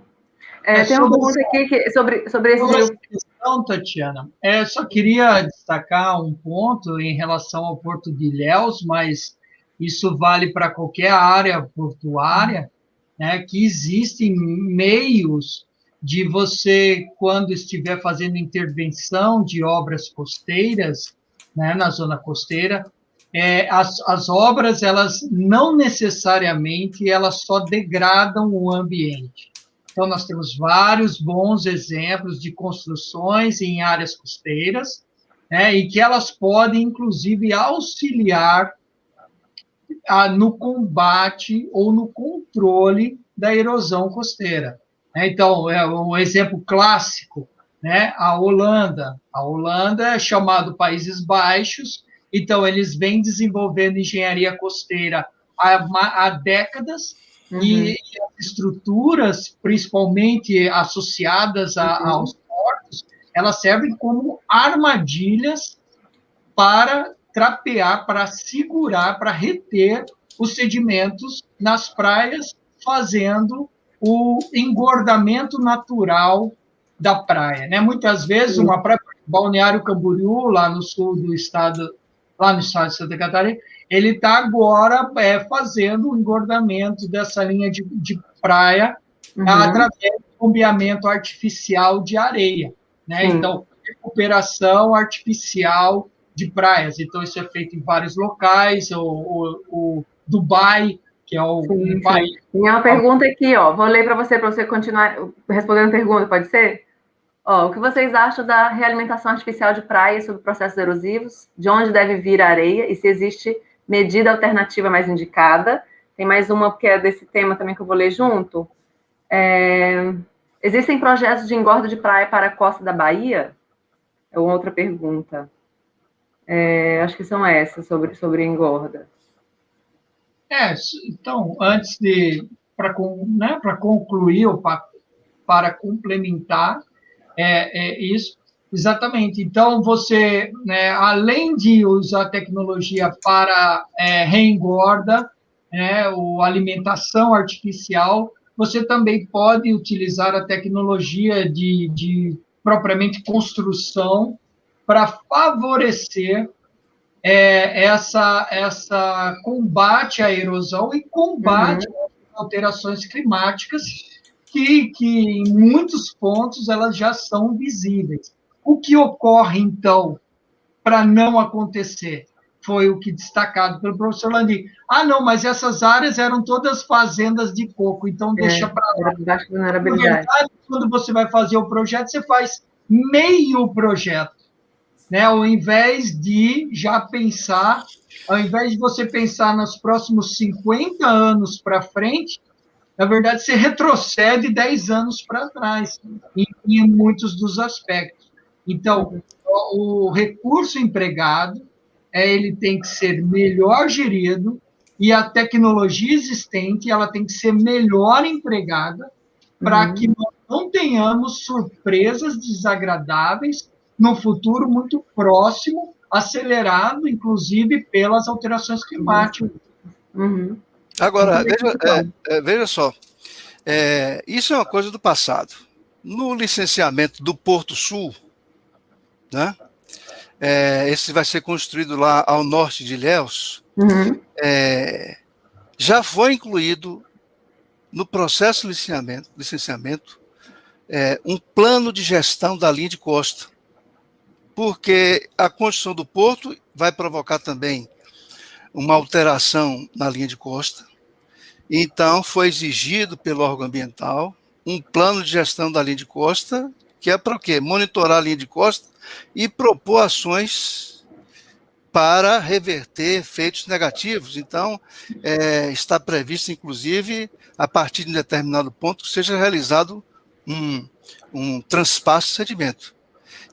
Tem uma pergunta aqui sobre esse questão, Tatiana. Só queria destacar um ponto em relação ao Porto de Ilhéus, mas isso vale para qualquer área portuária, né, que existem meios de você, quando estiver fazendo intervenção de obras costeiras, né, na zona costeira, as obras, elas não necessariamente, elas só degradam o ambiente. Então, nós temos vários bons exemplos de construções em áreas costeiras, né, e que elas podem, inclusive, auxiliar no combate ou no controle da erosão costeira. Então, um exemplo clássico, né, a Holanda. A Holanda é chamado Países Baixos, então eles vêm desenvolvendo engenharia costeira há décadas, e as estruturas, principalmente associadas aos portos, elas servem como armadilhas para trapear, para segurar, para reter os sedimentos nas praias, fazendo o engordamento natural da praia, né? Muitas vezes, uma praia, Balneário Camboriú, lá no sul do estado, lá no estado de Santa Catarina, ele está agora fazendo o engordamento dessa linha de praia através do bombeamento artificial de areia, né? Então, recuperação artificial de praias. Então, isso é feito em vários locais, o Dubai, que é um país... Tem uma pergunta aqui, ó. Vou ler para você continuar respondendo a pergunta, pode ser? O que vocês acham da realimentação artificial de praias sobre processos erosivos? De onde deve vir a areia? E se existe medida alternativa mais indicada? Tem mais uma que é desse tema também que eu vou ler junto. Existem projetos de engorda de praia para a costa da Bahia? É uma outra pergunta. Acho que são essas sobre engorda. Então, antes para concluir ou para complementar, isso, exatamente. Então, você, né, além de usar tecnologia para reengorda, né, ou alimentação artificial, você também pode utilizar a tecnologia de propriamente construção para favorecer essa combate à erosão e combate às alterações climáticas que em muitos pontos elas já são visíveis. O que ocorre, então, para não acontecer? Foi o que destacado pelo professor Landim. Não, mas essas áreas eram todas fazendas de coco, então deixa para lá. Na verdade, quando você vai fazer o projeto, você faz meio projeto, né? Ao invés de você pensar nos próximos 50 anos para frente, na verdade, você retrocede 10 anos para trás, em muitos dos aspectos. Então, o recurso empregado, ele tem que ser melhor gerido, e a tecnologia existente, ela tem que ser melhor empregada, para que nós não tenhamos surpresas desagradáveis no futuro muito próximo, acelerado, inclusive, pelas alterações climáticas. Agora, veja só, isso é uma coisa do passado. No licenciamento do Porto Sul, né, esse vai ser construído lá ao norte de Ilhéus, já foi incluído no processo de licenciamento um plano de gestão da linha de costa, porque a construção do porto vai provocar também uma alteração na linha de costa. Então, foi exigido pelo órgão ambiental um plano de gestão da linha de costa, que é para o quê? Monitorar a linha de costa e propor ações para reverter efeitos negativos. Então, está previsto, inclusive, a partir de um determinado ponto, que seja realizado um transpasse de sedimento.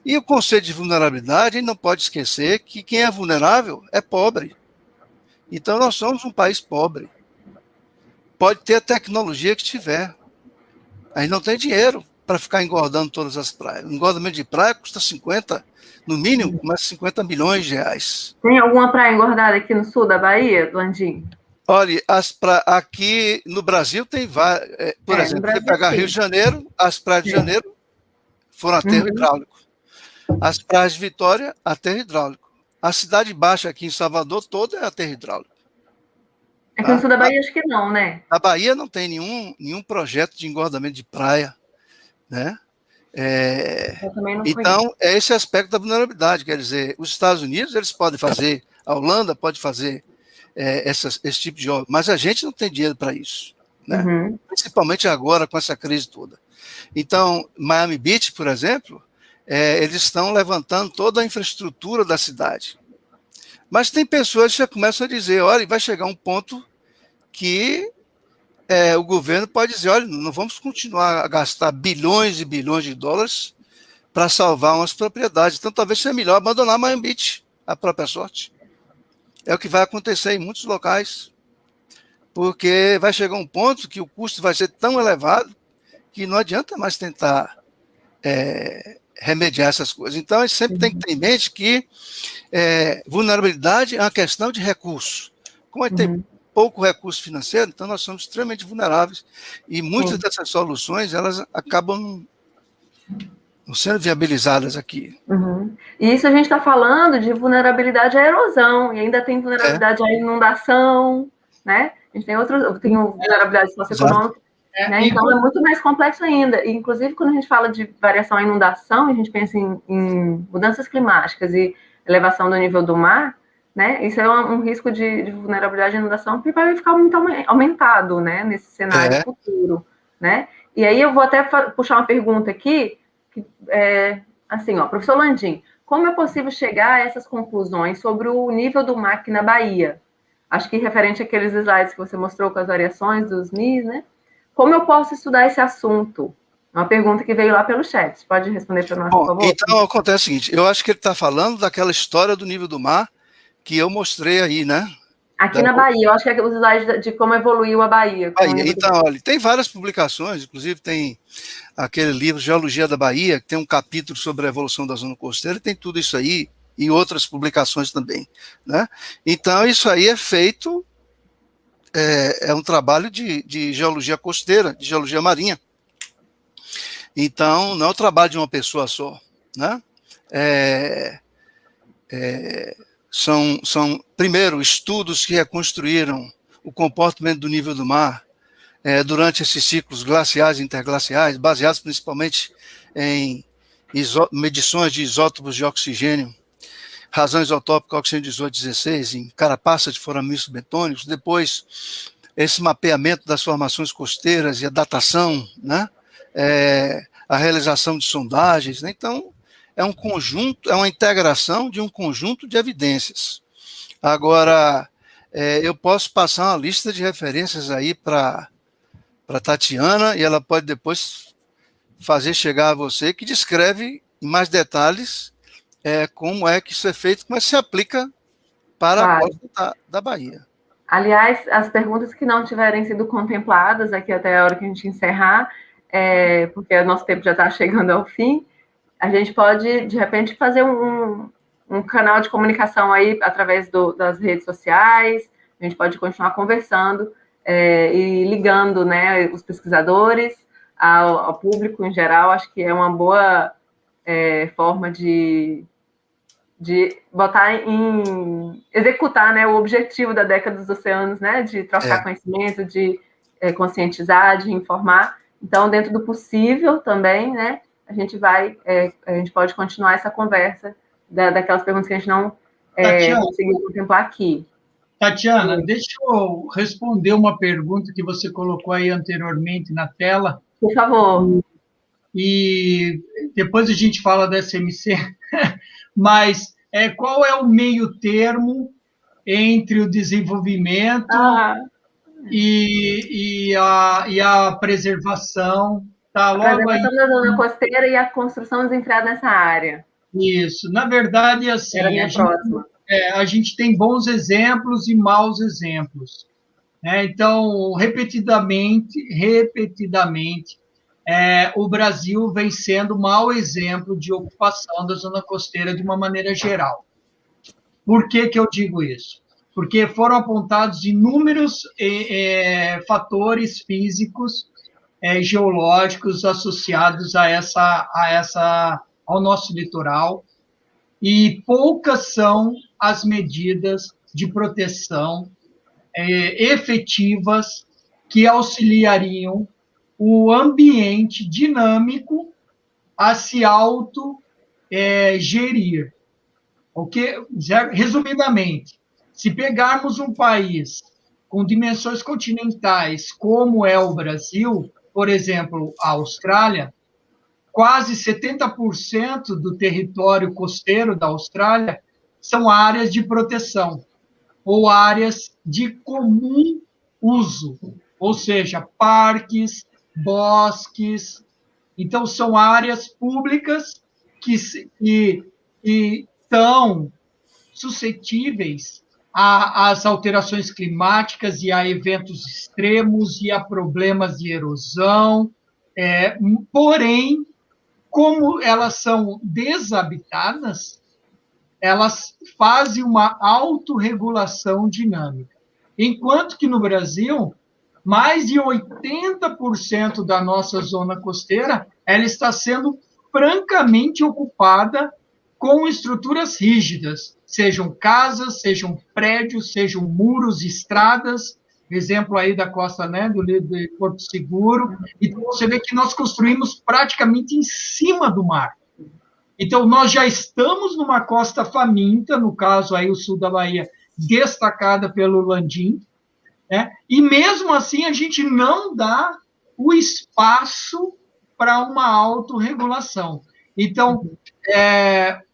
E o conceito de vulnerabilidade, a gente não pode esquecer que quem é vulnerável é pobre. Então, nós somos um país pobre. Pode ter a tecnologia que tiver. A gente não tem dinheiro para ficar engordando todas as praias. O engordamento de praia custa 50, no mínimo, começa 50 milhões de reais. Tem alguma praia engordada aqui no sul da Bahia, Landim? Olha, aqui no Brasil tem várias. Por exemplo, você pegar Rio de Janeiro, as praias de Janeiro foram aterro hidráulico. As praias de Vitória, aterro hidráulico. A Cidade Baixa aqui em Salvador, toda é aterro hidráulico. Aqui no sul da Bahia, acho que não, né? Na Bahia não tem nenhum projeto de engordamento de praia, né? Então, é esse aspecto da vulnerabilidade. Quer dizer, os Estados Unidos, eles podem fazer, a Holanda pode fazer esse tipo de obra, mas a gente não tem dinheiro para isso, né? Principalmente agora com essa crise toda. Então, Miami Beach, por exemplo, eles estão levantando toda a infraestrutura da cidade. Mas tem pessoas que já começam a dizer, olha, vai chegar um ponto que o governo pode dizer, olha, não vamos continuar a gastar bilhões e bilhões de dólares para salvar umas propriedades. Então, talvez seja melhor abandonar Miami Beach, a própria sorte. É o que vai acontecer em muitos locais, porque vai chegar um ponto que o custo vai ser tão elevado que não adianta mais tentar remediar essas coisas. Então, a gente sempre tem que ter em mente que vulnerabilidade é uma questão de recurso. Como a gente tem pouco recurso financeiro, então nós somos extremamente vulneráveis e muitas dessas soluções, elas acabam não sendo viabilizadas aqui. E isso a gente está falando de vulnerabilidade à erosão, e ainda tem vulnerabilidade à inundação, né? A gente tem vulnerabilidade socioeconômica, né? Então é muito mais complexo ainda. E, inclusive, quando a gente fala de variação à inundação, a gente pensa em mudanças climáticas e elevação do nível do mar, né? Isso é um risco de vulnerabilidade à inundação que vai ficar muito aumentado, né? Nesse cenário futuro, né? E aí eu vou até puxar uma pergunta aqui, assim, professor Landim, como é possível chegar a essas conclusões sobre o nível do mar aqui na Bahia? Acho que referente àqueles slides que você mostrou com as variações dos MIS, né? Como eu posso estudar esse assunto? Uma pergunta que veio lá pelo chat. Você pode responder para nós, por favor? Então, acontece o seguinte, eu acho que ele está falando daquela história do nível do mar que eu mostrei aí, né? Aqui na Bahia, eu acho que é os slides de como evoluiu a Bahia. Então, olha, tem várias publicações, inclusive tem aquele livro Geologia da Bahia, que tem um capítulo sobre a evolução da zona costeira, tem tudo isso aí, e outras publicações também, né? Então, isso aí é feito, é um trabalho de geologia costeira, de geologia marinha. Então, não é o trabalho de uma pessoa só, né? São, primeiro, estudos que reconstruíram o comportamento do nível do mar durante esses ciclos glaciais e interglaciais, baseados principalmente em medições de isótopos de oxigênio, razão isotópica oxigênio 1816, em carapaça de foramiços bentônicos, depois esse mapeamento das formações costeiras e a datação, né? A realização de sondagens, né? Então, é um conjunto, é uma integração de um conjunto de evidências. Agora, eu posso passar uma lista de referências aí para Tatiana, e ela pode depois fazer chegar a você, que descreve em mais detalhes como é que isso é feito, como é que se aplica para a costa da Bahia. Aliás, as perguntas que não tiverem sido contempladas aqui até a hora que a gente encerrar, porque o nosso tempo já está chegando ao fim, a gente pode, de repente, fazer um canal de comunicação aí através das redes sociais, a gente pode continuar conversando e ligando, né, os pesquisadores ao público em geral. Acho que é uma boa forma de botar executar, né, o objetivo da década dos oceanos, né, de trocar conhecimento, de conscientizar, de informar. Então, dentro do possível também, né, a gente pode continuar essa conversa daquelas perguntas que a gente não conseguiu contemplar aqui. Tatiana, deixa eu responder uma pergunta que você colocou aí anteriormente na tela. Por favor. E depois a gente fala da SMC, mas qual é o meio termo entre o desenvolvimento e a preservação? Tá logo a preservação da zona costeira e a construção desenfreada nessa área. Isso. Na verdade, assim, a gente tem bons exemplos e maus exemplos. Então, repetidamente, o Brasil vem sendo mau exemplo de ocupação da zona costeira de uma maneira geral. Por que eu digo isso? Porque foram apontados inúmeros fatores físicos, geológicos associados ao nosso litoral, e poucas são as medidas de proteção efetivas que auxiliariam o ambiente dinâmico a se auto-gerir. Resumidamente, se pegarmos um país com dimensões continentais, como é o Brasil, por exemplo, a Austrália, quase 70% do território costeiro da Austrália são áreas de proteção, ou áreas de comum uso, ou seja, parques, bosques. Então, são áreas públicas que estão suscetíveis às alterações climáticas e a eventos extremos e a problemas de erosão. Porém, como elas são desabitadas, elas fazem uma autorregulação dinâmica. Enquanto que no Brasil, mais de 80% da nossa zona costeira ela está sendo francamente ocupada com estruturas rígidas, sejam casas, sejam prédios, sejam muros, estradas, exemplo aí da costa, né, do Porto Seguro. Então, você vê que nós construímos praticamente em cima do mar. Então, nós já estamos numa costa faminta, no caso aí o sul da Bahia, destacada pelo Landim, né? E mesmo assim a gente não dá o espaço para uma autorregulação. Então,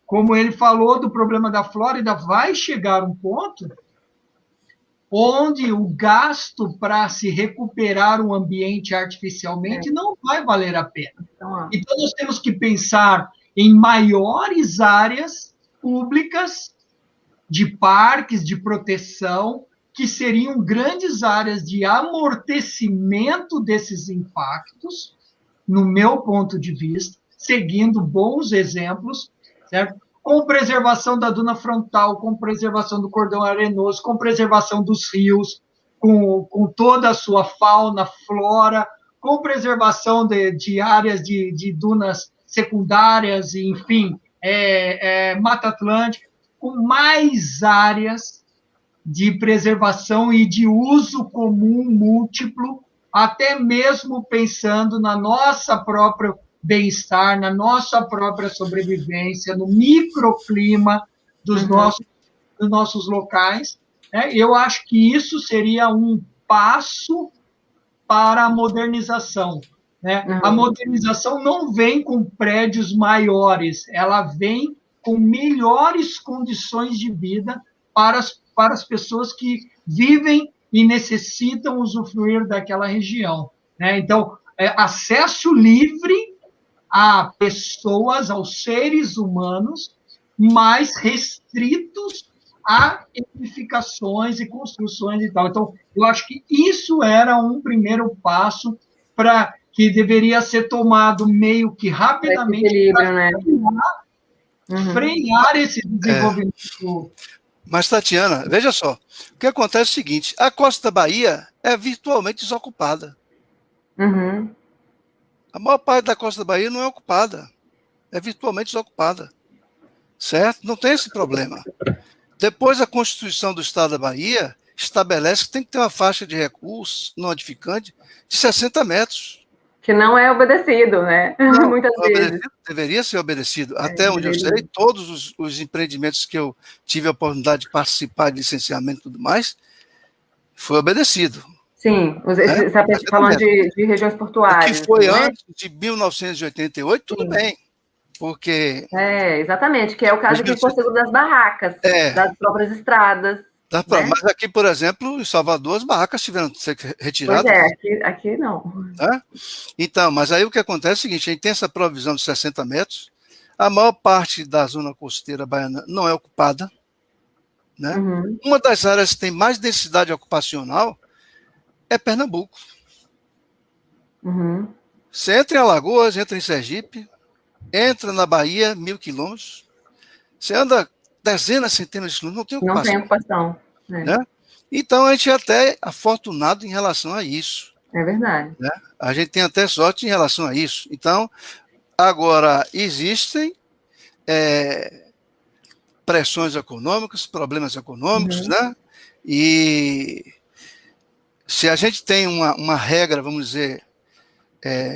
como ele falou do problema da Flórida, vai chegar um ponto onde o gasto para se recuperar um ambiente artificialmente não vai valer a pena. Então, nós temos que pensar em maiores áreas públicas de parques, de proteção, que seriam grandes áreas de amortecimento desses impactos, no meu ponto de vista, seguindo bons exemplos, certo? Com preservação da duna frontal, com preservação do cordão arenoso, com preservação dos rios, com toda a sua fauna, flora, com preservação de áreas de dunas secundárias, enfim, Mata Atlântica, com mais áreas de preservação e de uso comum múltiplo, até mesmo pensando na nossa própria bem-estar, na nossa própria sobrevivência, no microclima dos nossos locais. Eu acho que isso seria um passo para a modernização. A modernização não vem com prédios maiores, ela vem com melhores condições de vida para as pessoas que vivem e necessitam usufruir daquela região. Então, acesso livre a pessoas, aos seres humanos, mais restritos a edificações e construções e tal. Então, eu acho que isso era um primeiro passo para que deveria ser tomado meio que rapidamente para frear esse desenvolvimento. Mas, Tatiana, veja só, o que acontece é o seguinte, a costa da Bahia é virtualmente desocupada. A maior parte da costa da Bahia não é ocupada, é virtualmente desocupada, certo? Não tem esse problema. Depois, a Constituição do Estado da Bahia estabelece que tem que ter uma faixa de recursos não edificante de 60 metros. Que não é obedecido, né? Muitas vezes. Deveria ser obedecido. Até onde eu sei, todos os empreendimentos que eu tive a oportunidade de participar de licenciamento e tudo mais, foi obedecido. Sim, você está falando de regiões portuárias. O que foi antes de 1988, tudo bem. Porque... exatamente, que é o caso aqui em Porto Seguro das barracas, das próprias estradas. Mas aqui, por exemplo, em Salvador, as barracas tiveram que ser retiradas. Pois aqui não. Então, mas aí o que acontece é o seguinte, a gente tem essa provisão de 60 metros, a maior parte da zona costeira baiana não é ocupada. Uma das áreas que tem mais densidade ocupacional é Pernambuco. Você entra em Alagoas, entra em Sergipe, entra na Bahia, 1.000 quilômetros, você anda dezenas, centenas de quilômetros, não tem Não tem ocupação. ocupação. Né? Então, a gente é até afortunado em relação a isso. É verdade. Né? A gente tem até sorte em relação a isso. Então, agora, existem pressões econômicas, problemas econômicos, né? E se a gente tem uma regra, vamos dizer,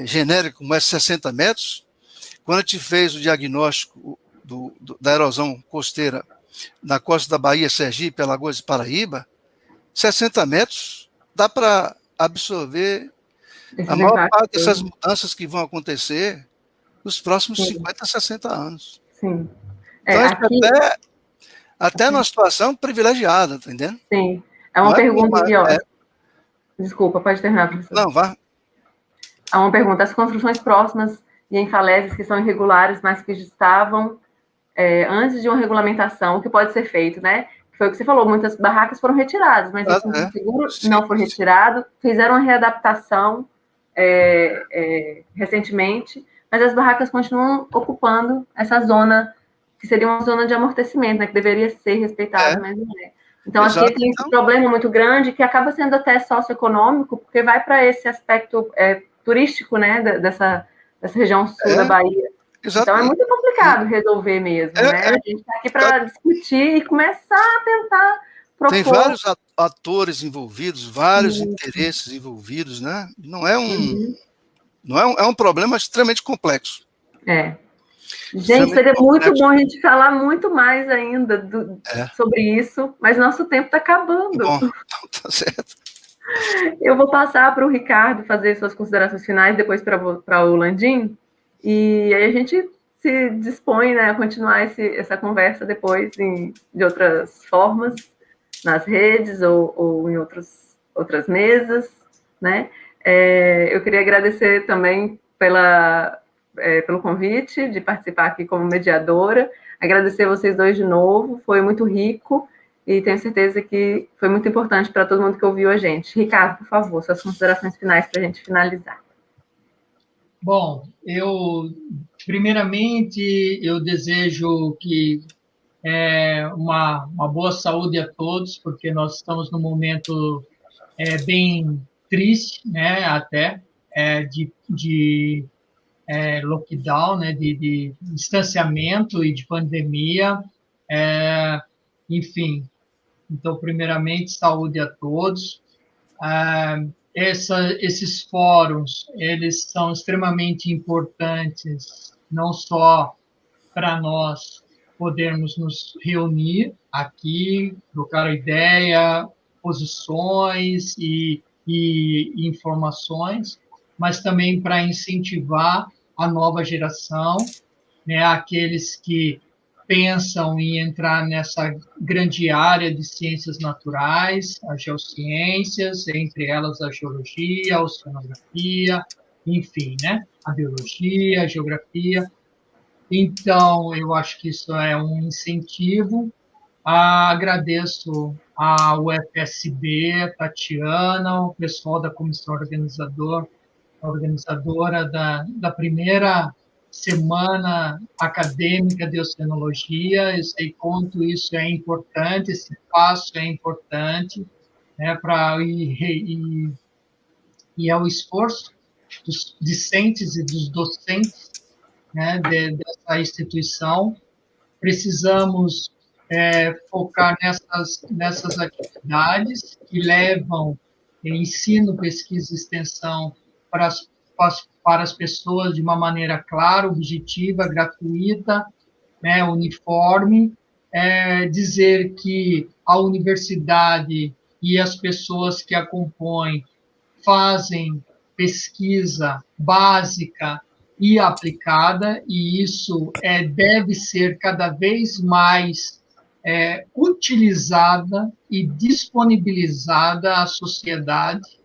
genérica, como é 60 metros, quando a gente fez o diagnóstico da erosão costeira na costa da Bahia, Sergipe, Alagoas e Paraíba, 60 metros dá para absorver a maior parte dessas mudanças que vão acontecer nos próximos 50, 60 anos. Sim. Então, a gente até numa situação privilegiada, tá entendendo? Sim. É uma pergunta aqui, ó. Desculpa, pode terminar, professor. Não, vá. Há uma pergunta. As construções próximas e em falésias que são irregulares, mas que estavam antes de uma regulamentação, o que pode ser feito, né? Foi o que você falou, muitas barracas foram retiradas, mas o seguro não foi retirado, fizeram uma readaptação recentemente, mas as barracas continuam ocupando essa zona, que seria uma zona de amortecimento, né? Que deveria ser respeitada, mas não é. Então, exato, aqui tem esse problema muito grande, que acaba sendo até socioeconômico, porque vai para esse aspecto turístico, né, dessa região sul da Bahia. Exatamente. Então, é muito complicado resolver mesmo, né? A gente está aqui para discutir e começar a tentar propor. Tem vários atores envolvidos, vários interesses envolvidos, né? Não é um problema extremamente complexo. Gente, seria muito bom a gente falar muito mais ainda sobre isso, mas nosso tempo está acabando. Bom, tá certo. Eu vou passar para o Ricardo fazer suas considerações finais, depois para o Landim, e aí a gente se dispõe, né, a continuar essa conversa depois de outras formas, nas redes ou em outras mesas, né? Eu queria agradecer também pelo convite de participar aqui como mediadora, agradecer vocês dois de novo, foi muito rico e tenho certeza que foi muito importante para todo mundo que ouviu a gente. Ricardo, por favor, suas considerações finais para a gente finalizar. Bom, primeiramente, eu desejo que uma boa saúde a todos, porque nós estamos num momento bem triste, né, até, de lockdown, né, de distanciamento e de pandemia, enfim. Então, primeiramente, saúde a todos. Esses fóruns, eles são extremamente importantes, não só para nós podermos nos reunir aqui, trocar ideia, posições e informações, mas também para incentivar a nova geração, né, aqueles que pensam em entrar nessa grande área de ciências naturais, as geociências, entre elas a geologia, a oceanografia, enfim, né, a biologia, a geografia. Então, eu acho que isso é um incentivo. Agradeço a UFSB, a Tatiana, o pessoal da comissão organizadora da primeira semana acadêmica de oceanologia. Eu sei quanto isso é importante, esse passo é importante, né, e é o esforço dos discentes e dos docentes, né, dessa instituição. Precisamos focar nessas atividades que levam ensino, pesquisa e extensão para as pessoas de uma maneira clara, objetiva, gratuita, né, uniforme. Dizer que a universidade e as pessoas que a compõem fazem pesquisa básica e aplicada, e isso deve ser cada vez mais utilizada e disponibilizada à sociedade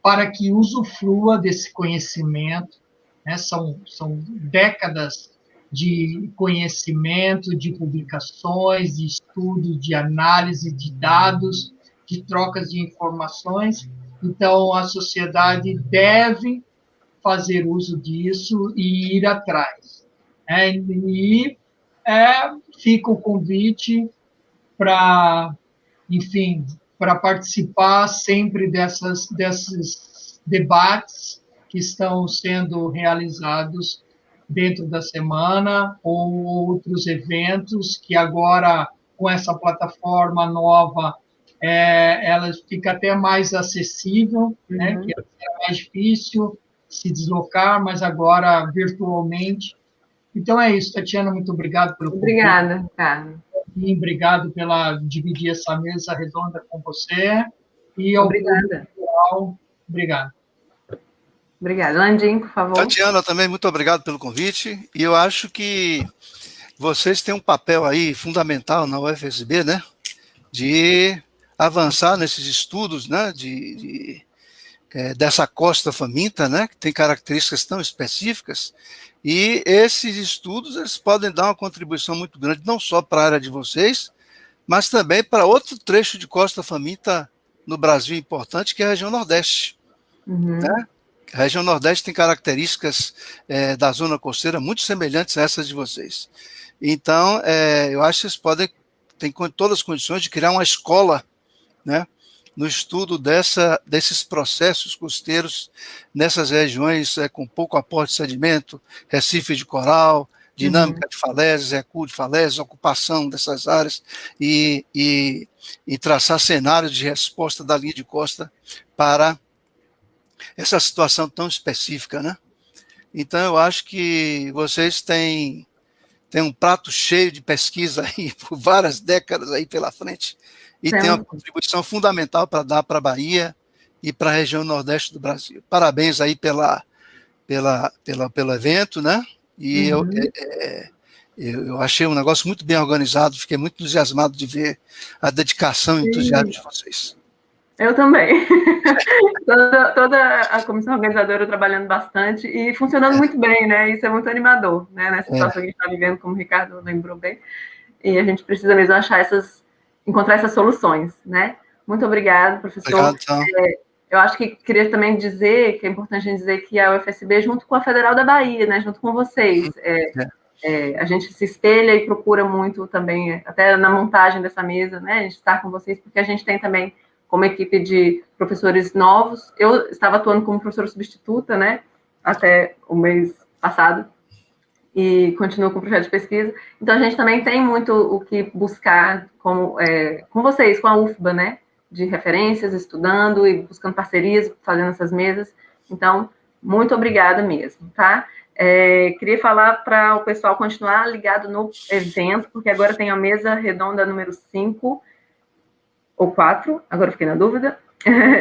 para que usufrua desse conhecimento, né? São décadas de conhecimento, de publicações, de estudos, de análise de dados, de trocas de informações. Então, a sociedade deve fazer uso disso e ir atrás. Fica o convite para, enfim, para participar sempre desses debates que estão sendo realizados dentro da semana, ou outros eventos que agora, com essa plataforma nova, ela fica até mais acessível, né? Que era mais difícil se deslocar, mas agora virtualmente. Então é isso, Tatiana, muito obrigado pelo convite. Obrigada, Ricardo. E obrigado pela dividir essa mesa redonda com você. E ao Obrigada. público, obrigado. Obrigada. Landim, por favor. Tatiana, também muito obrigado pelo convite. E eu acho que vocês têm um papel aí fundamental na UFSB, né? De avançar nesses estudos, né? Dessa costa faminta, né? Que tem características tão específicas. E esses estudos, eles podem dar uma contribuição muito grande, não só para a área de vocês, mas também para outro trecho de costa faminta no Brasil importante, que é a região Nordeste. Né? A região Nordeste tem características da zona costeira muito semelhantes a essas de vocês. Então, eu acho que vocês têm todas as condições de criar uma escola, né, no estudo desses processos costeiros nessas regiões com pouco aporte de sedimento, recife de coral, dinâmica de falésias, recuo de falésias, ocupação dessas áreas e traçar cenários de resposta da linha de costa para essa situação tão específica, né? Então, eu acho que vocês têm um prato cheio de pesquisa aí por várias décadas aí pela frente e tem uma contribuição fundamental para dar para a Bahia e para a região nordeste do Brasil. Parabéns aí pelo evento, né? E eu achei um negócio muito bem organizado, fiquei muito entusiasmado de ver a dedicação e entusiasmo de vocês. Eu também. toda a comissão organizadora trabalhando bastante e funcionando muito bem, né? Isso é muito animador, né? Nessa situação que a gente está vivendo, como o Ricardo lembrou bem. E a gente precisa mesmo encontrar essas soluções, né? Muito obrigada, professor. Obrigado, então. Eu acho que queria também dizer, que é importante a gente dizer que a UFSB, junto com a Federal da Bahia, né? Junto com vocês, a gente se espelha e procura muito também, até na montagem dessa mesa, né? A gente está com vocês, porque a gente tem também como equipe de professores novos. Eu estava atuando como professora substituta, né, até o mês passado, e continuo com o projeto de pesquisa. Então, a gente também tem muito o que buscar com vocês, com a UFBA, né, de referências, estudando e buscando parcerias, fazendo essas mesas. Então, muito obrigada mesmo, tá? Queria falar para o pessoal continuar ligado no evento, porque agora tem a mesa redonda número 5, ou 4, agora fiquei na dúvida,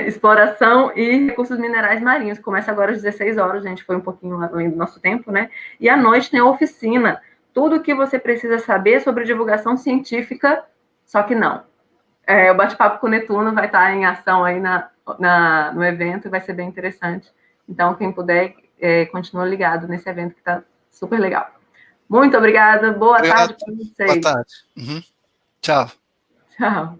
exploração e recursos minerais marinhos, começa agora às 16 horas, a gente foi um pouquinho além do nosso tempo, né, e à noite tem a oficina, tudo o que você precisa saber sobre divulgação científica, só que não. O bate-papo com o Netuno vai estar em ação aí no evento, e vai ser bem interessante, então quem puder, continua ligado nesse evento que está super legal. Muito obrigada, boa tarde para vocês. Boa tarde. Tchau. Tchau.